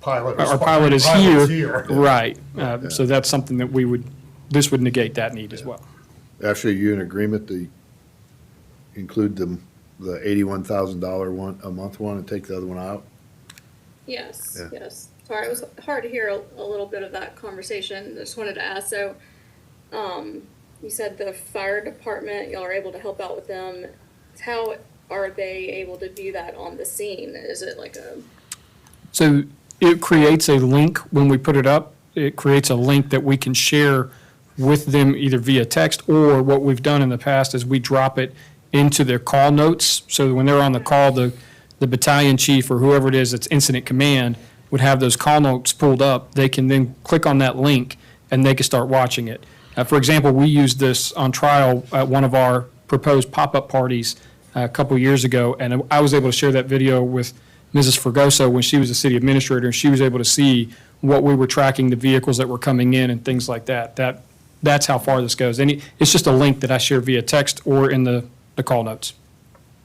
Pilot. Our pilot is pilot's here. Right. So that's something that this would negate that need as well. Actually, you in agreement to include the $81,000 one, a month one, and take the other one out? Yes, Yeah. yes. Sorry, it was hard to hear a little bit of that conversation. I just wanted to ask, so, you said the fire department, y'all are able to help out with them. How are they able to view that on the scene? Is it like a, So it creates a link when we put it up. It creates a link that we can share with them either via text, or what we've done in the past is we drop it into their call notes. So when they're on the call, the battalion chief or whoever it is that's incident command would have those call notes pulled up. They can then click on that link and they can start watching it. For example, we used this on trial at one of our proposed pop-up parties a couple years ago, and I was able to share that video with Mrs. Fregoso when she was the city administrator, and she was able to see what we were tracking, the vehicles that were coming in and things like that. That's how far this goes. And it's just a link that I share via text or in the call notes.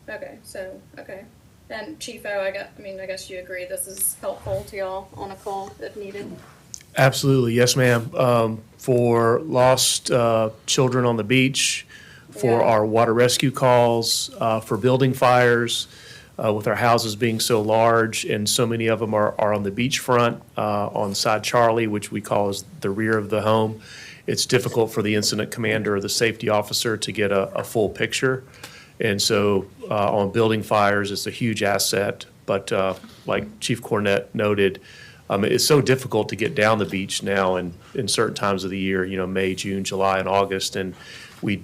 okay, so, okay. And Chief O, I guess you agree this is helpful to y'all on a call if needed? Absolutely, yes, ma'am. For lost children on the beach, for Yeah. our water rescue calls, for building fires, with our houses being so large, and so many of them are on the beachfront, on side Charlie, which we call as the rear of the home. It's difficult for the incident commander or the safety officer to get a full picture. And so on building fires, it's a huge asset. But like Chief Cornett noted, it's so difficult to get down the beach now in certain times of the year, May, June, July, and August. And we have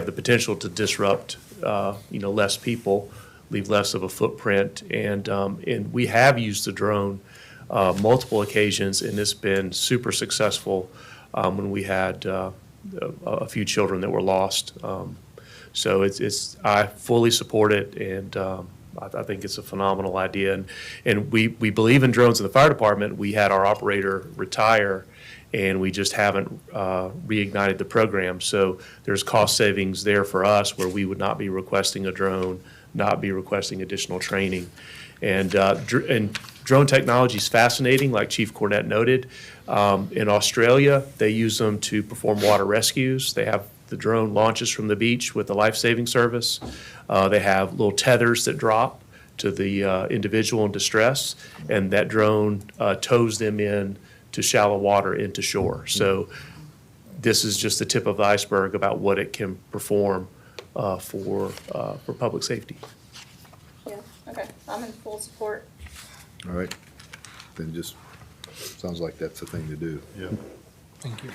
the potential to disrupt, less people, leave less of a footprint. And we have used the drone multiple occasions, and it's been super successful when we had a few children that were lost. So I fully support it, and I think it's a phenomenal idea. And we believe in drones in the fire department. We had our operator retire, and we just haven't reignited the program. So there's cost savings there for us where we would not be requesting a drone, not be requesting additional training. And drone technology is fascinating, like Chief Cornett noted. In Australia, they use them to perform water rescues. They have the drone launches from the beach with the life-saving service. They have little tethers that drop to the individual in distress, and that drone tows them in to shallow water into shore. So this is just the tip of the iceberg about what it can perform for public safety. Yeah, okay, I'm in full support. All right, then just, sounds like that's the thing to do. Yeah. Thank you.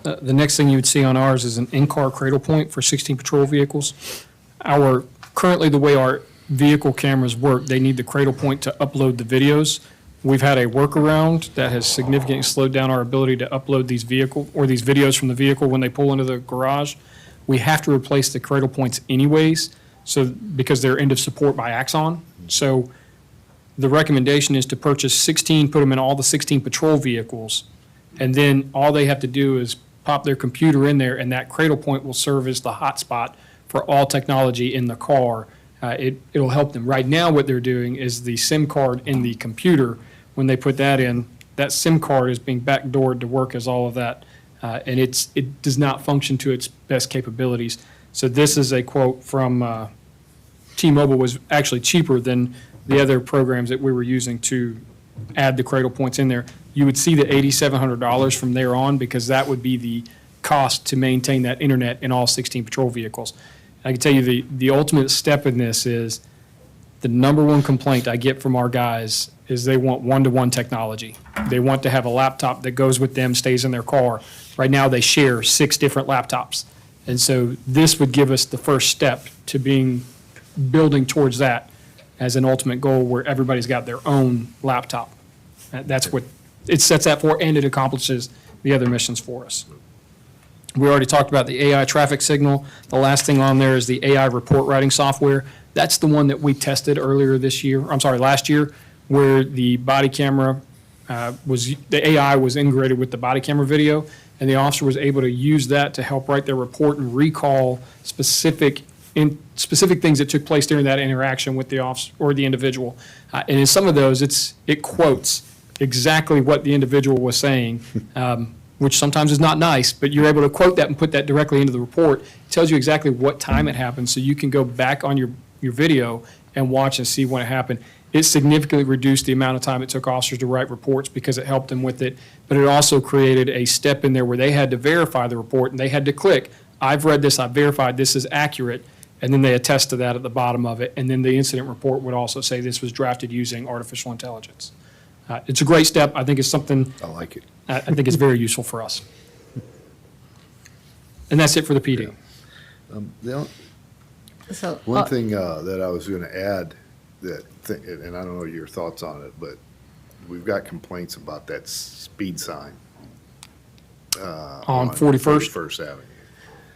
The next thing you would see on ours is an in-car cradle point for 16 patrol vehicles. Currently, the way our vehicle cameras work, they need the cradle point to upload the videos. We've had a workaround that has significantly slowed down our ability to upload these videos from the vehicle when they pull into the garage. We have to replace the cradle points anyways, because they're end of support by Axon. So the recommendation is to purchase 16, put them in all the 16 patrol vehicles, and then all they have to do is pop their computer in there, and that cradle point will serve as the hotspot for all technology in the car. It'll help them. Right now, what they're doing is the SIM card in the computer, when they put that in, that SIM card is being backdoored to work as all of that, and it does not function to its best capabilities. So this is a quote from T-Mobile, was actually cheaper than the other programs that we were using to add the cradle points in there. You would see the $8,700 from there on, because that would be the cost to maintain that internet in all 16 patrol vehicles. I can tell you the ultimate step in this is, the number one complaint I get from our guys is they want one-to-one technology. They want to have a laptop that goes with them, stays in their car. Right now, they share 6 different laptops. And so this would give us the first step to building towards that as an ultimate goal where everybody's got their own laptop. That's what it sets that for, and it accomplishes the other missions for us. We already talked about the AI traffic signal. The last thing on there is the AI report writing software. That's the one that we tested last year, where the body camera the AI was integrated with the body camera video, and the officer was able to use that to help write their report and recall specific things that took place during that interaction with the officer or the individual. And in some of those, it quotes exactly what the individual was saying, which sometimes is not nice, but you're able to quote that and put that directly into the report. It tells you exactly what time it happened, so you can go back on your video and watch and see when it happened. It significantly reduced the amount of time it took officers to write reports because it helped them with it. But it also created a step in there where they had to verify the report, and they had to click, I've read this, I've verified this is accurate, and then they attest to that at the bottom of it. And then the incident report would also say this was drafted using artificial intelligence. It's a great step. I think it's something, I like it. I think it's very useful for us. And that's it for the PD. So, One thing that I was going to add and I don't know your thoughts on it, but we've got complaints about that speed sign. On 41st? 41st Avenue.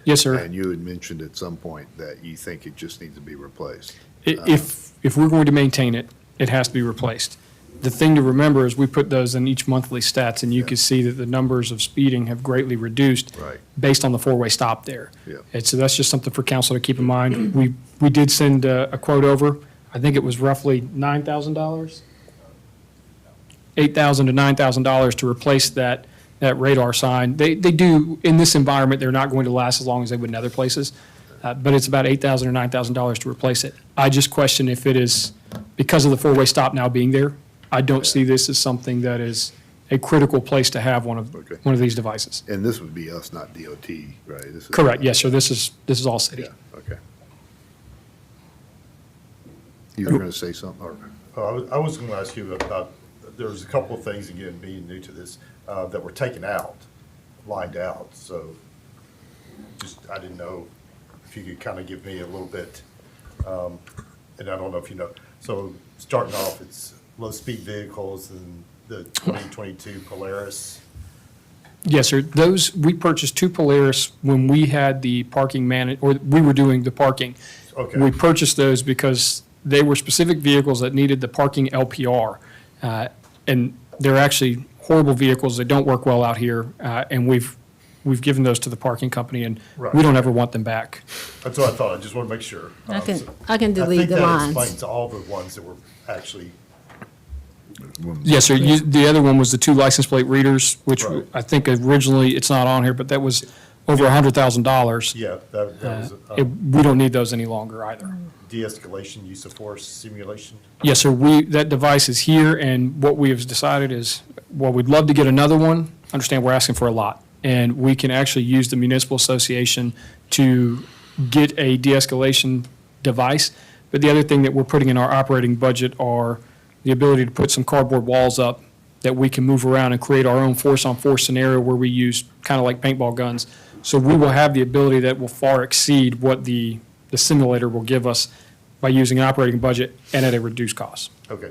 Yes, sir. And you had mentioned at some point that you think it just needs to be replaced. If we're going to maintain it, it has to be replaced. The thing to remember is we put those in each monthly stats, and you can see that the numbers of speeding have greatly reduced Right. based on the four-way stop there. Yeah. And so that's just something for council to keep in mind. We did send a quote over. I think it was roughly $9,000? $8,000 to $9,000 to replace that radar sign. They do, in this environment, they're not going to last as long as they would in other places, but it's about $8,000 or $9,000 to replace it. I just question if it is, because of the four-way stop now being there, I don't see this as something that is a critical place to have one Okay. of these devices. And this would be us, not DOT, right? This is- Correct, yes, sir, this is all city. Yeah, okay. You were going to say something, or? I was going to ask you about, there's a couple of things, again, being new to this, that were taken out, lined out, so I didn't know if you could kind of give me a little bit, and I don't know if you know. So starting off, it's low-speed vehicles and the 2022 Polaris. Yes, sir. We purchased two Polaris when we had the parking or we were doing the parking. Okay. We purchased those because they were specific vehicles that needed the parking LPR. And they're actually horrible vehicles. They don't work well out here. And we've given those to the parking company, and we Right. don't ever want them back. That's what I thought, I just want to make sure. I can delete the I think that lines. explains all the ones that were actually, Yes, sir. The other one was the two license plate readers, which Right. I think originally, it's not on here, but that was over $100,000. yeah, that was We don't need those any longer either. de-escalation, use of force simulation. Yes, sir. That device is here, and what we have decided is, well, we'd love to get another one. Understand we're asking for a lot. And we can actually use the municipal association to get a de-escalation device. But the other thing that we're putting in our operating budget are the ability to put some cardboard walls up that we can move around and create our own force-on-force scenario where we use kind of like paintball guns. So we will have the ability that will far exceed what the simulator will give us by using an operating budget and at a reduced cost. Okay,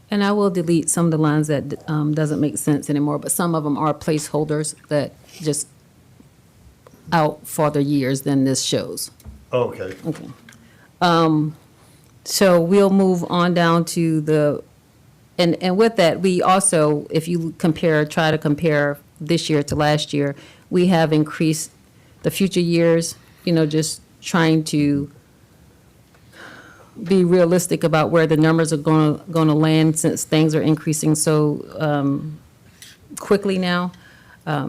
And I will delete some of the lines that doesn't make sense anymore, but some of them are placeholders that just out farther years than this shows. okay. Okay. So we'll move on down to and with that, we also, if you try to compare this year to last year, we have increased the future years, just trying to be realistic about where the numbers are going to land since things are increasing so quickly now.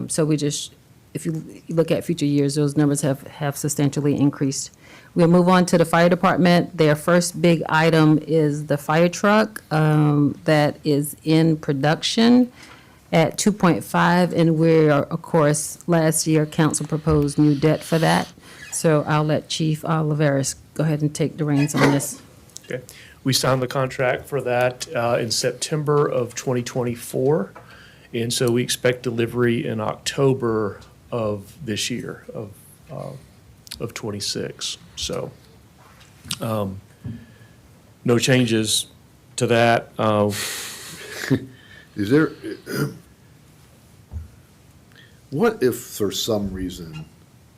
So if you look at future years, those numbers have substantially increased. We'll move on to the fire department. Their first big item is the fire truck that is in production at 2.5, and we're, of course, last year, council proposed new debt for that. So I'll let Chief Oliveris go ahead and take the reins on this. Okay. We signed the contract for that in September of 2024, and so we expect delivery in October of this year, of '26. So, no changes to that. Is there, what if for some reason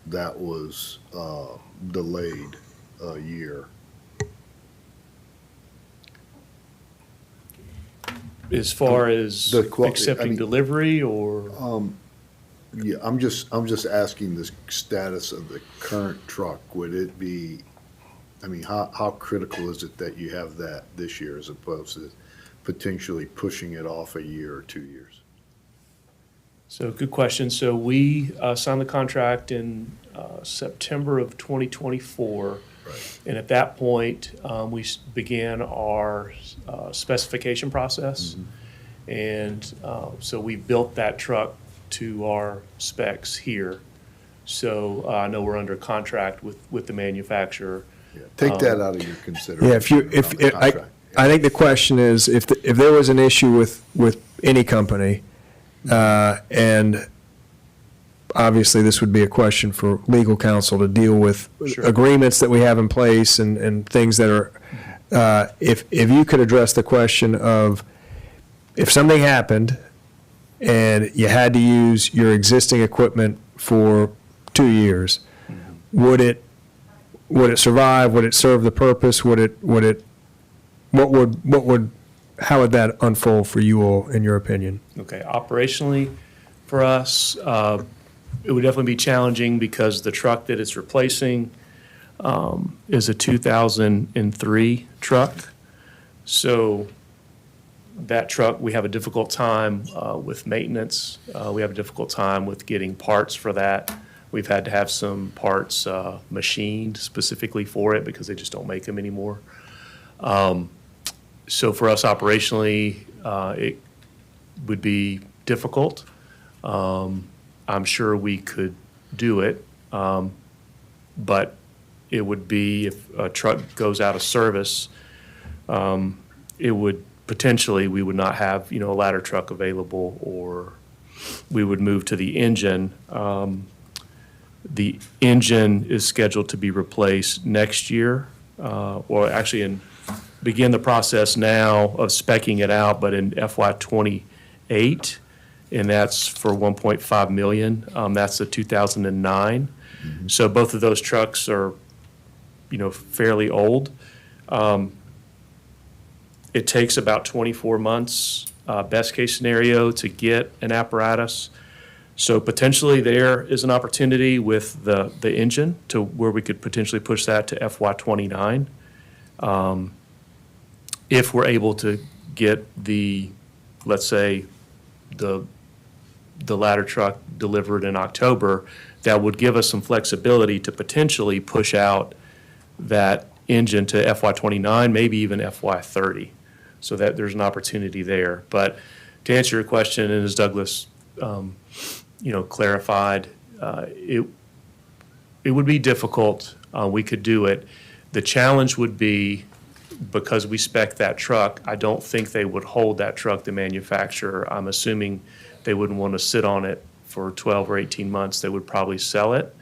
that was delayed a year? As far as The I accepting mean- delivery or, Yeah, I'm just asking the status of the current truck. Would it be, I mean, how critical is it that you have that this year as opposed to potentially pushing it off a year or 2 years? so good question. So we signed the contract in September of 2024. Right. And at that point, we began our specification process. And so we built that truck to our specs here. So I know we're under contract with the manufacturer. Yeah, take that out of your consideration. Yeah, if you, on the contract. I think the question is, if there was an issue with any company, and obviously this would be a question for legal counsel to deal with Sure. agreements that we have in place and things that are, if you could address the question of, if something happened and you had to use your existing equipment for 2 years, would it survive? Would it serve the purpose? How would that unfold for you all, in your opinion? Okay, operationally, for us, it would definitely be challenging because the truck that it's replacing is a 2003 truck. So that truck, we have a difficult time with maintenance. We have a difficult time with getting parts for that. We've had to have some parts machined specifically for it because they just don't make them anymore. So for us operationally, it would be difficult. I'm sure we could do it, but it would be, if a truck goes out of service, it would potentially, we would not have, a ladder truck available, or we would move to the engine. The engine is scheduled to be replaced next year, or actually begin the process now of speccing it out, but in FY '28, and that's for $1.5 million. That's the 2009. So both of those trucks are, fairly old. It takes about 24 months, best case scenario, to get an apparatus. So potentially there is an opportunity with the engine to where we could potentially push that to FY '29. If we're able to get let's say, the ladder truck delivered in October, that would give us some flexibility to potentially push out that engine to FY '29, maybe even FY '30. So that there's an opportunity there. But to answer your question, and as Douglas, clarified, it would be difficult. We could do it. The challenge would be, because we spec that truck, I don't think they would hold that truck, the manufacturer. I'm assuming they wouldn't want to sit on it for 12 or 18 months. They would probably sell it.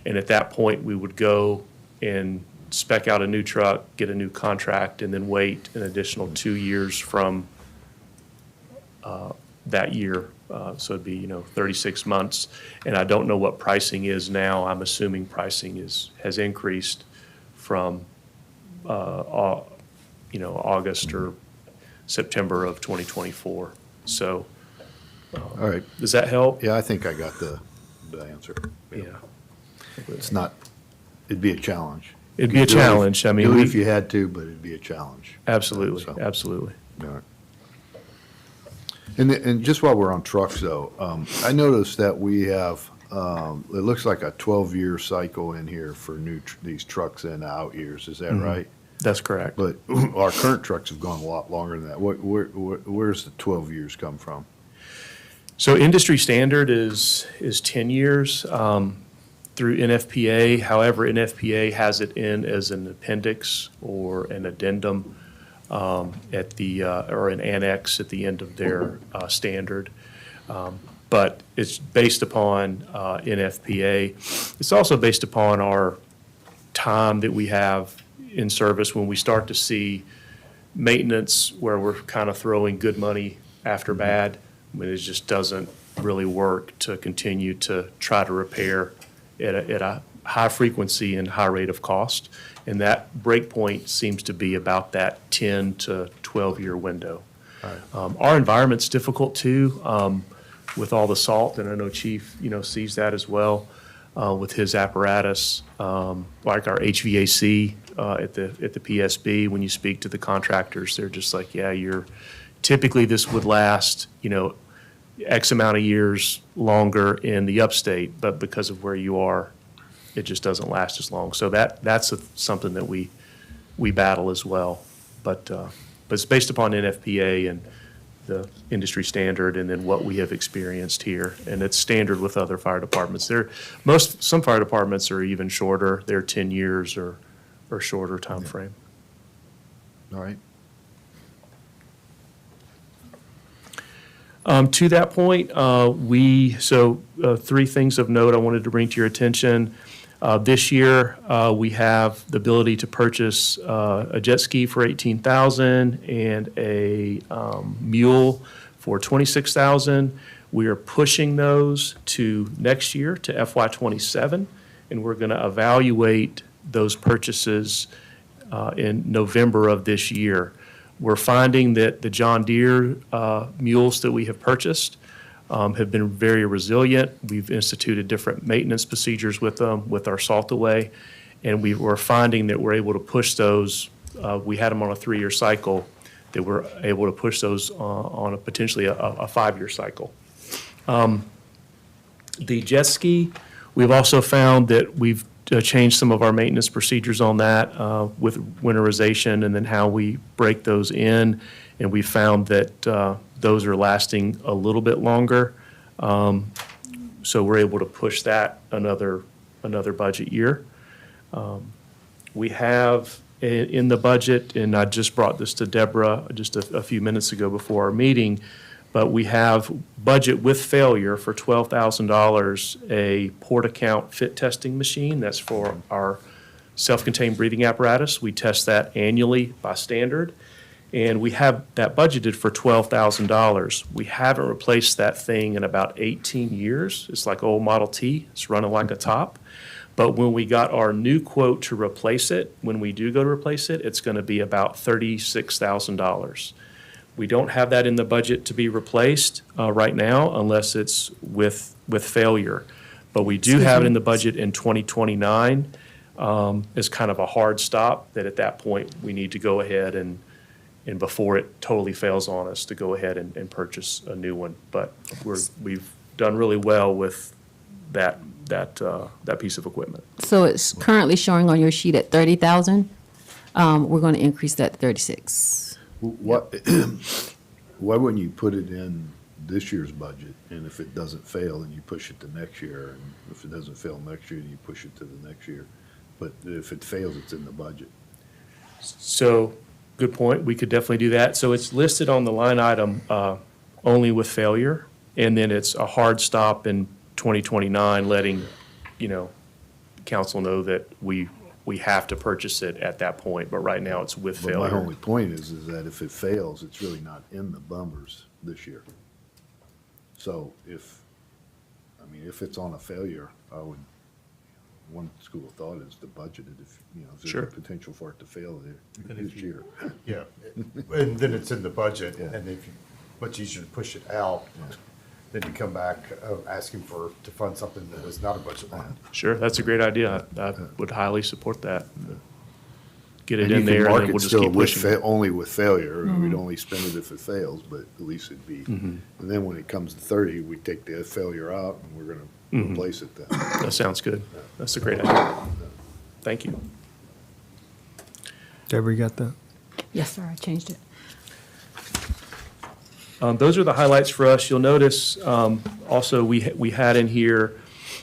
And at that point, we would go and spec out a new truck, get a new contract, and then wait an additional 2 years from that year. So it'd be, 36 months. And I don't know what pricing is now. I'm assuming pricing has increased from, August or September of 2024. So All right, does that help? yeah, I think I got the answer. Yeah. It's not, it'd be a challenge. It'd be a challenge. I mean, Do it we- if you had to, but it'd be a challenge. Absolutely, So, absolutely. all right. And just while we're on trucks though, I noticed that we have, it looks like a 12-year cycle in here for these trucks in the out years, is that right? That's correct. But our current trucks have gone a lot longer than that. Where's the 12 years come from? So industry standard is 10 years through NFPA. However, NFPA has it in as an appendix or an addendum or an annex at the end of their standard. but it's based upon NFPA. It's also based upon our time that we have in service when we start to see maintenance where we're kind of throwing good money after bad. I mean, it just doesn't really work to continue to try to repair at a high frequency and high rate of cost. And that break point seems to be about that 10 to 12-year window. Our environment's difficult too, with all the salt, and I know Chief, sees that as well, with his apparatus, like our HVAC, at the PSB. When you speak to the contractors, they're just like, yeah, typically this would last, X amount of years longer in the upstate, but because of where you are, it just doesn't last as long. So that's something that we battle as well. But it's based upon NFPA and the industry standard, and then what we have experienced here. And it's standard with other fire departments. Some fire departments are even shorter. They're 10 years or shorter time frame. All right. To that point, three things of note I wanted to bring to your attention. This year, we have the ability to purchase a jet ski for $18,000 and a mule for $26,000. We are pushing those to next year, to FY '27, and we're going to evaluate those purchases in November of this year. We're finding that the John Deere mules that we have purchased have been very resilient. We've instituted different maintenance procedures with them, with our salt away, and we're finding that we're able to push those. We had them on a 3-year cycle, that we're able to push those on a potentially a 5-year cycle. The jet ski, we've also found that we've changed some of our maintenance procedures on that with winterization and then how we break those in. And we found that those are lasting a little bit longer. So we're able to push that another budget year. We have in the budget, and I just brought this to Deborah just a few minutes ago before our meeting, but we have budget with failure for $12,000, a port account fit testing machine. That's for our self-contained breathing apparatus. We test that annually by standard, and we have that budgeted for $12,000. We haven't replaced that thing in about 18 years. It's like old Model T. It's running like a top. But when we got our new quote to replace it, when we do go to replace it, it's going to be about $36,000. We don't have that in the budget to be replaced right now unless it's with failure. But we do have it in the budget in 2029 as kind of a hard stop, that at that point we need to go ahead and before it totally fails on us, to go ahead and purchase a new one. But we've done really well with that piece of equipment. So it's currently showing on your sheet at 30,000. We're going to increase that to 36. What, why wouldn't you put it in this year's budget, and if it doesn't fail, then you push it to next year, and if it doesn't fail next year, then you push it to the next year? But if it fails, it's in the budget. So, good point. We could definitely do that. So it's listed on the line item only with failure, and then it's a hard stop in 2029, letting, council know that we have to purchase it at that point, but right now it's with But failure. my only point is that if it fails, it's really not in the bumpers this year. So if it's on a failure, one school of thought is to budget it if there's Sure. a potential for it to fail And this if you- year. Yeah, and then it's in the budget, Yeah. and much easier to push it out than to come back asking to fund something that was not a budget line. Sure, that's a great idea. I would highly support that. Get it And you in can there, and mark then it we'll just still keep with pushing. only with failure. We'd only spend it if it fails, but at least it'd be. And then when it comes to 30, we take the failure out and we're gonna replace it then. That sounds good. That's a great idea. Thank you. Deborah, you got that? Yes, sir, I changed it. Those are the highlights for us. You'll notice also we had in here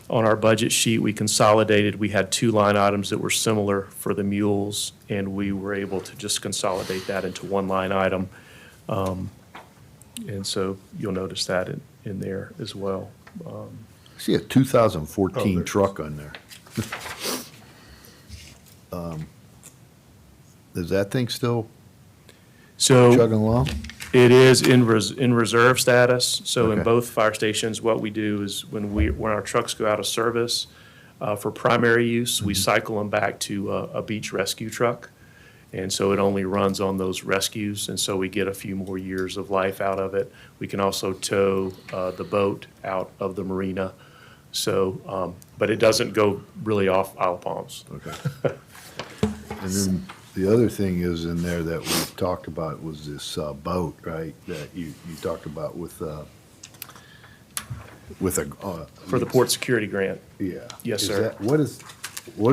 on our budget sheet, we consolidated, we had 2 line items that were similar for the mules, and we were able to just consolidate that into one line item. And so you'll notice that in there as well. I see a 2014 there. truck on there. Is that thing still So chugging along? it is in reserve status. So in Okay. both fire stations, what we do is when our trucks go out of service for primary use, we cycle them back to a beach rescue truck. And so it only runs on those rescues, and so we get a few more years of life out of it. We can also tow the boat out of the marina. So, but it doesn't go really off Isle of Palms. Okay. And then the other thing is in there that we talked about was this boat, right? That you talked about with a. For the port security grant, Yeah. Yes, Is sir. that- what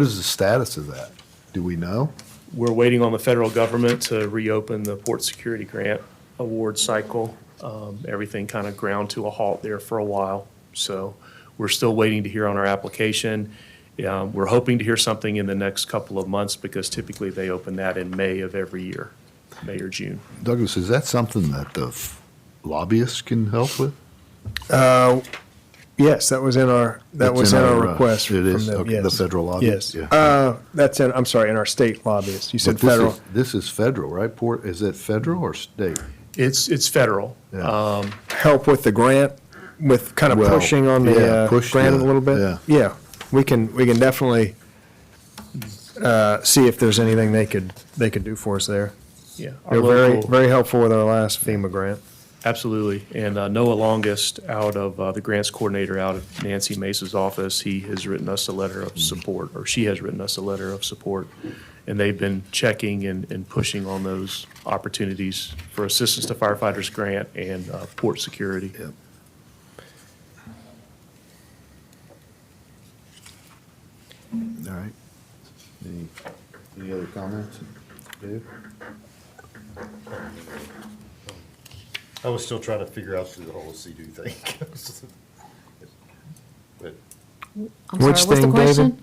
is the status of that? Do we know? we're waiting on the federal government to reopen the port security grant award cycle. Everything kind of ground to a halt there for a while. So we're still waiting to hear on our application. We're hoping to hear something in the next couple of months because typically they open that in May of every year, May or June. Douglas, is that something that the lobbyists can help with? Yes, that was in our, request from It is, them, okay, the yes. federal lobbyists? Yes. Yeah. That's in, I'm sorry, in our state lobbyist. You said But this is- federal. This is federal, right? Port, is it federal or state? It's federal. Yeah. Help with the grant, with kind of Well, pushing on the yeah, push grant a the- little bit? yeah. Yeah, we can definitely see if there's anything they could do for us there. Yeah. our They're very, local- very helpful with our last FEMA grant. Absolutely. And Noah Longest, out of the grants coordinator out of Nancy Mace's office, he has written us a letter of support, or she has written us a letter of support. And they've been checking and pushing on those opportunities for assistance to firefighters grant and port security. Yep. All right. Any other comments? Dave? I was still trying to figure out through the whole CDU thing. But I'm sorry, Which what's the thing, David? question?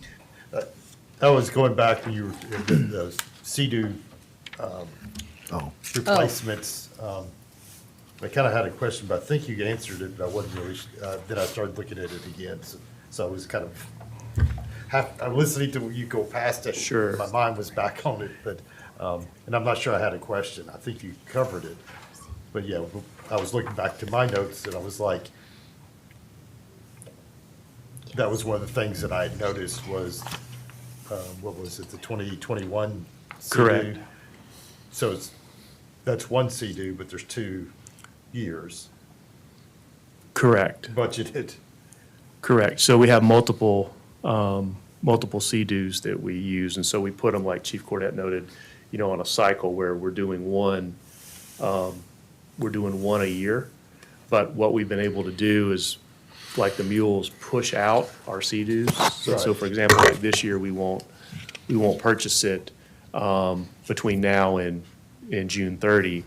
I was going back when you were, the CDU Oh, replacements. I kind of had a question, but I think you answered it, but I wasn't really, then I started looking at it again. So I was kind of, I'm listening to you go past it. Sure. My mind was back on it, but, and I'm not sure I had a question. I think you covered it. But yeah, I was looking back to my notes and I was like, that was one of the things that I had noticed was, what was it, the 2021 CDU? Correct. So that's one CDU, but there's 2 years Correct. budgeted. Correct. So we have multiple CDUs that we use, and so we put them, like Chief Cordet noted, on a cycle where we're doing one a year. But what we've been able to do is, like the mules, push out our CDUs. So Right. for example, like this year, we won't purchase it between now and June 30.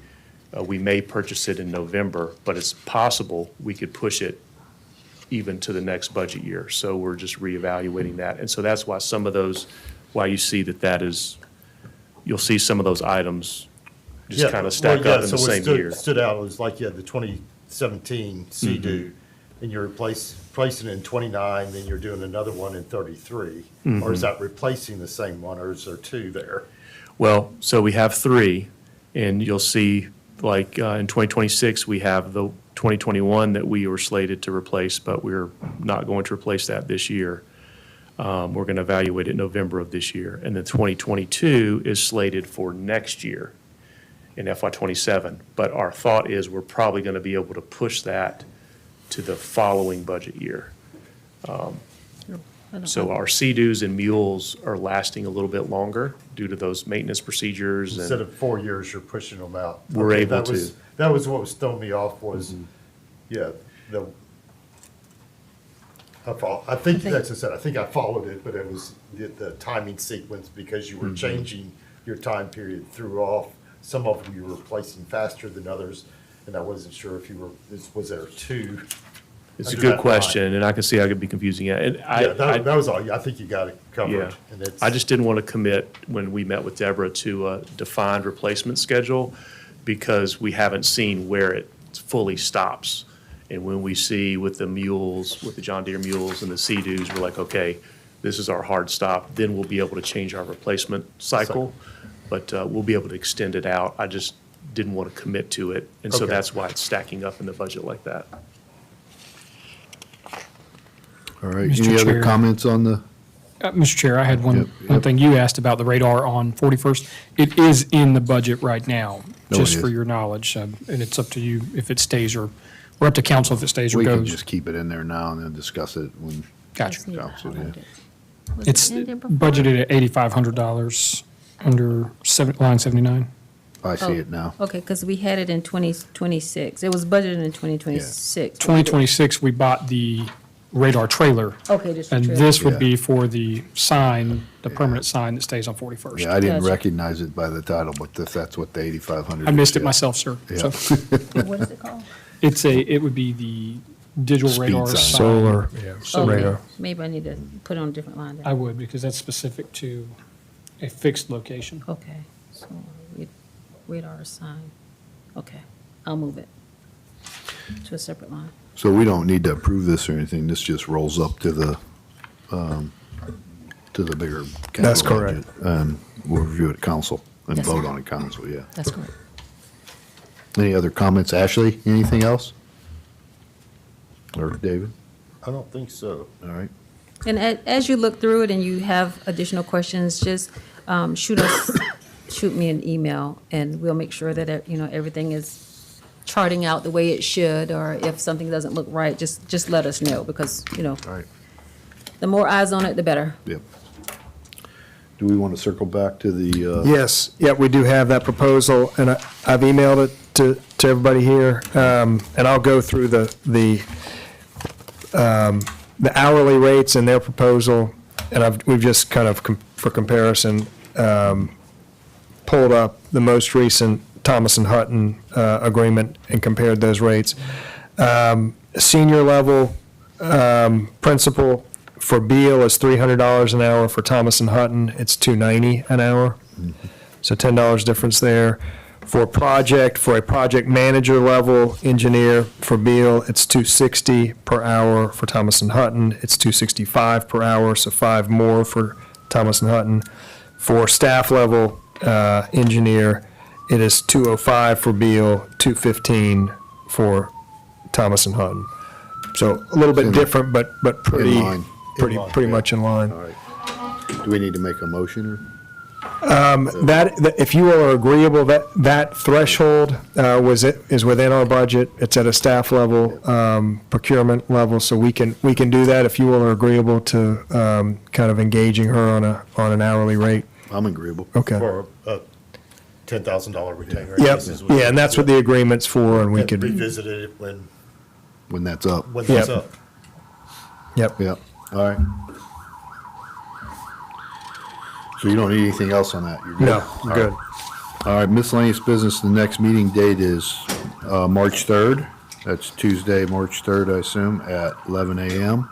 We may purchase it in November, but it's possible we could push it even to the next budget year. So we're just reevaluating that. And so that's why some of those, why you see that is, you'll see some of those items just Yeah, kind well, of stack yeah, up in so the what same stood- year. Stood out, it was like you had the 2017 CDU, and you're replacing it in 29, then you're doing another one in 33. Or is that replacing the same one, or is there 2 there? Well, so we have 3, and you'll see, like, in 2026, we have the 2021 that we were slated to replace, but we're not going to replace that this year. We're going to evaluate it in November of this year. And then 2022 is slated for next year in FY '27. But our thought is we're probably going to be able to push that to the following budget year. So our Sea-Doos and mules are lasting a little bit longer due to those maintenance procedures and. Instead of 4 years, you're pushing them out. We're Okay, able that was- to. That was what was throwing me off was, yeah, I think, as I said, I think I followed it, but it was the timing sequence because you were changing your time period threw off. Some of them you were replacing faster than others, and I wasn't sure if you were, was there 2? It's a under good that question, and I can see I could be confusing it. And Yeah, that was all. I think you got it yeah, covered. And it's, I just didn't want to commit when we met with Deborah to a defined replacement schedule because we haven't seen where it fully stops. And when we see with the mules, with the John Deere mules and the Sea-Doos, we're like, okay, this is our hard stop, then we'll be able to change our replacement cycle. But we'll be able to extend it out. I just didn't want to commit to it. And so Okay. that's why it's stacking up in the budget like that. All right, Mr. any other Chair. comments on the, Mr. Chair, I had one Yep. thing you asked about the radar on 41st. It is in the budget right now, No, it just for is. your knowledge, and it's up to you if it stays or up to council if it stays or we can goes. just keep it in there now and then discuss it when, Gotcha. Council, yeah. It's budgeted at $8,500 under line 79. I see it now. Okay, because we had it in 2026. It was budgeted in 2026. 2026, we bought the radar trailer, Okay, just. and for this Yeah. would be for the sign, the permanent sign that stays on 41st. Yeah, I didn't Gotcha. recognize it by the title, but that's what the 8,500 I missed is, it yeah. myself, sir. Yeah. So What is it called? it would be the digital Speed radar sign. sign. Solar, yeah, Okay, radar. maybe I need to put it on a different line then. I would, because that's specific to a fixed location. Okay, so radar sign. Okay, I'll move it to a separate line. So we don't need to approve this or anything, this just rolls up to the bigger capital That's correct. budget, and we'll review it at council and Yes, vote sir. on it council, yeah. That's correct. Any other comments? Ashley, anything else? Or David? I don't think so. All right. And as you look through it and you have additional questions, just shoot me an email, and we'll make sure that, everything is charting out the way it should, or if something doesn't look right, just let us know, because, All right, the more eyes on it, the better. yep. Do we want to circle back to the, Yes, yeah, we do have that proposal, and I've emailed it to everybody here, and I'll go through the hourly rates in their proposal, and we've just kind of, for comparison, pulled up the most recent Thomas and Hutton agreement and compared those rates. Senior level principal for Beal is $300 an hour. For Thomas and Hutton, it's $290 an hour. So $10 difference there. For a project manager level engineer for Beal, it's $260 per hour. For Thomas and Hutton, it's $265 per hour, so $5 more for Thomas and Hutton. For staff level engineer, it is $205 for Beal, $215 for Thomas and Hutton. So a little bit In- different, but pretty, line. pretty, In line, pretty yeah. much in line. all right. Do we need to make a motion or? If you are agreeable, that threshold is within our budget. It's at a staff level, procurement level, so we can do that if you all are agreeable to kind of engaging her on an hourly rate. I'm agreeable. Okay. For a $10,000 retainer. Yep, This is yeah, and that's what the agreement's for, and we And could, revisit it when When that's up. that's Yep. up. yep. Yep, all right. So you don't need anything else on that? You're good? No, All we're good. right. All right, miscellaneous business, the next meeting date is March 3rd. That's Tuesday, March 3rd, I assume, at 11 a.m.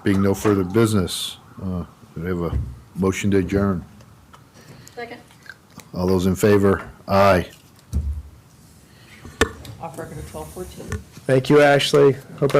Being no further business, we have a motion to adjourn. Second. All those in favor? Aye. Off record of 12:14. Thank you, Ashley. Hope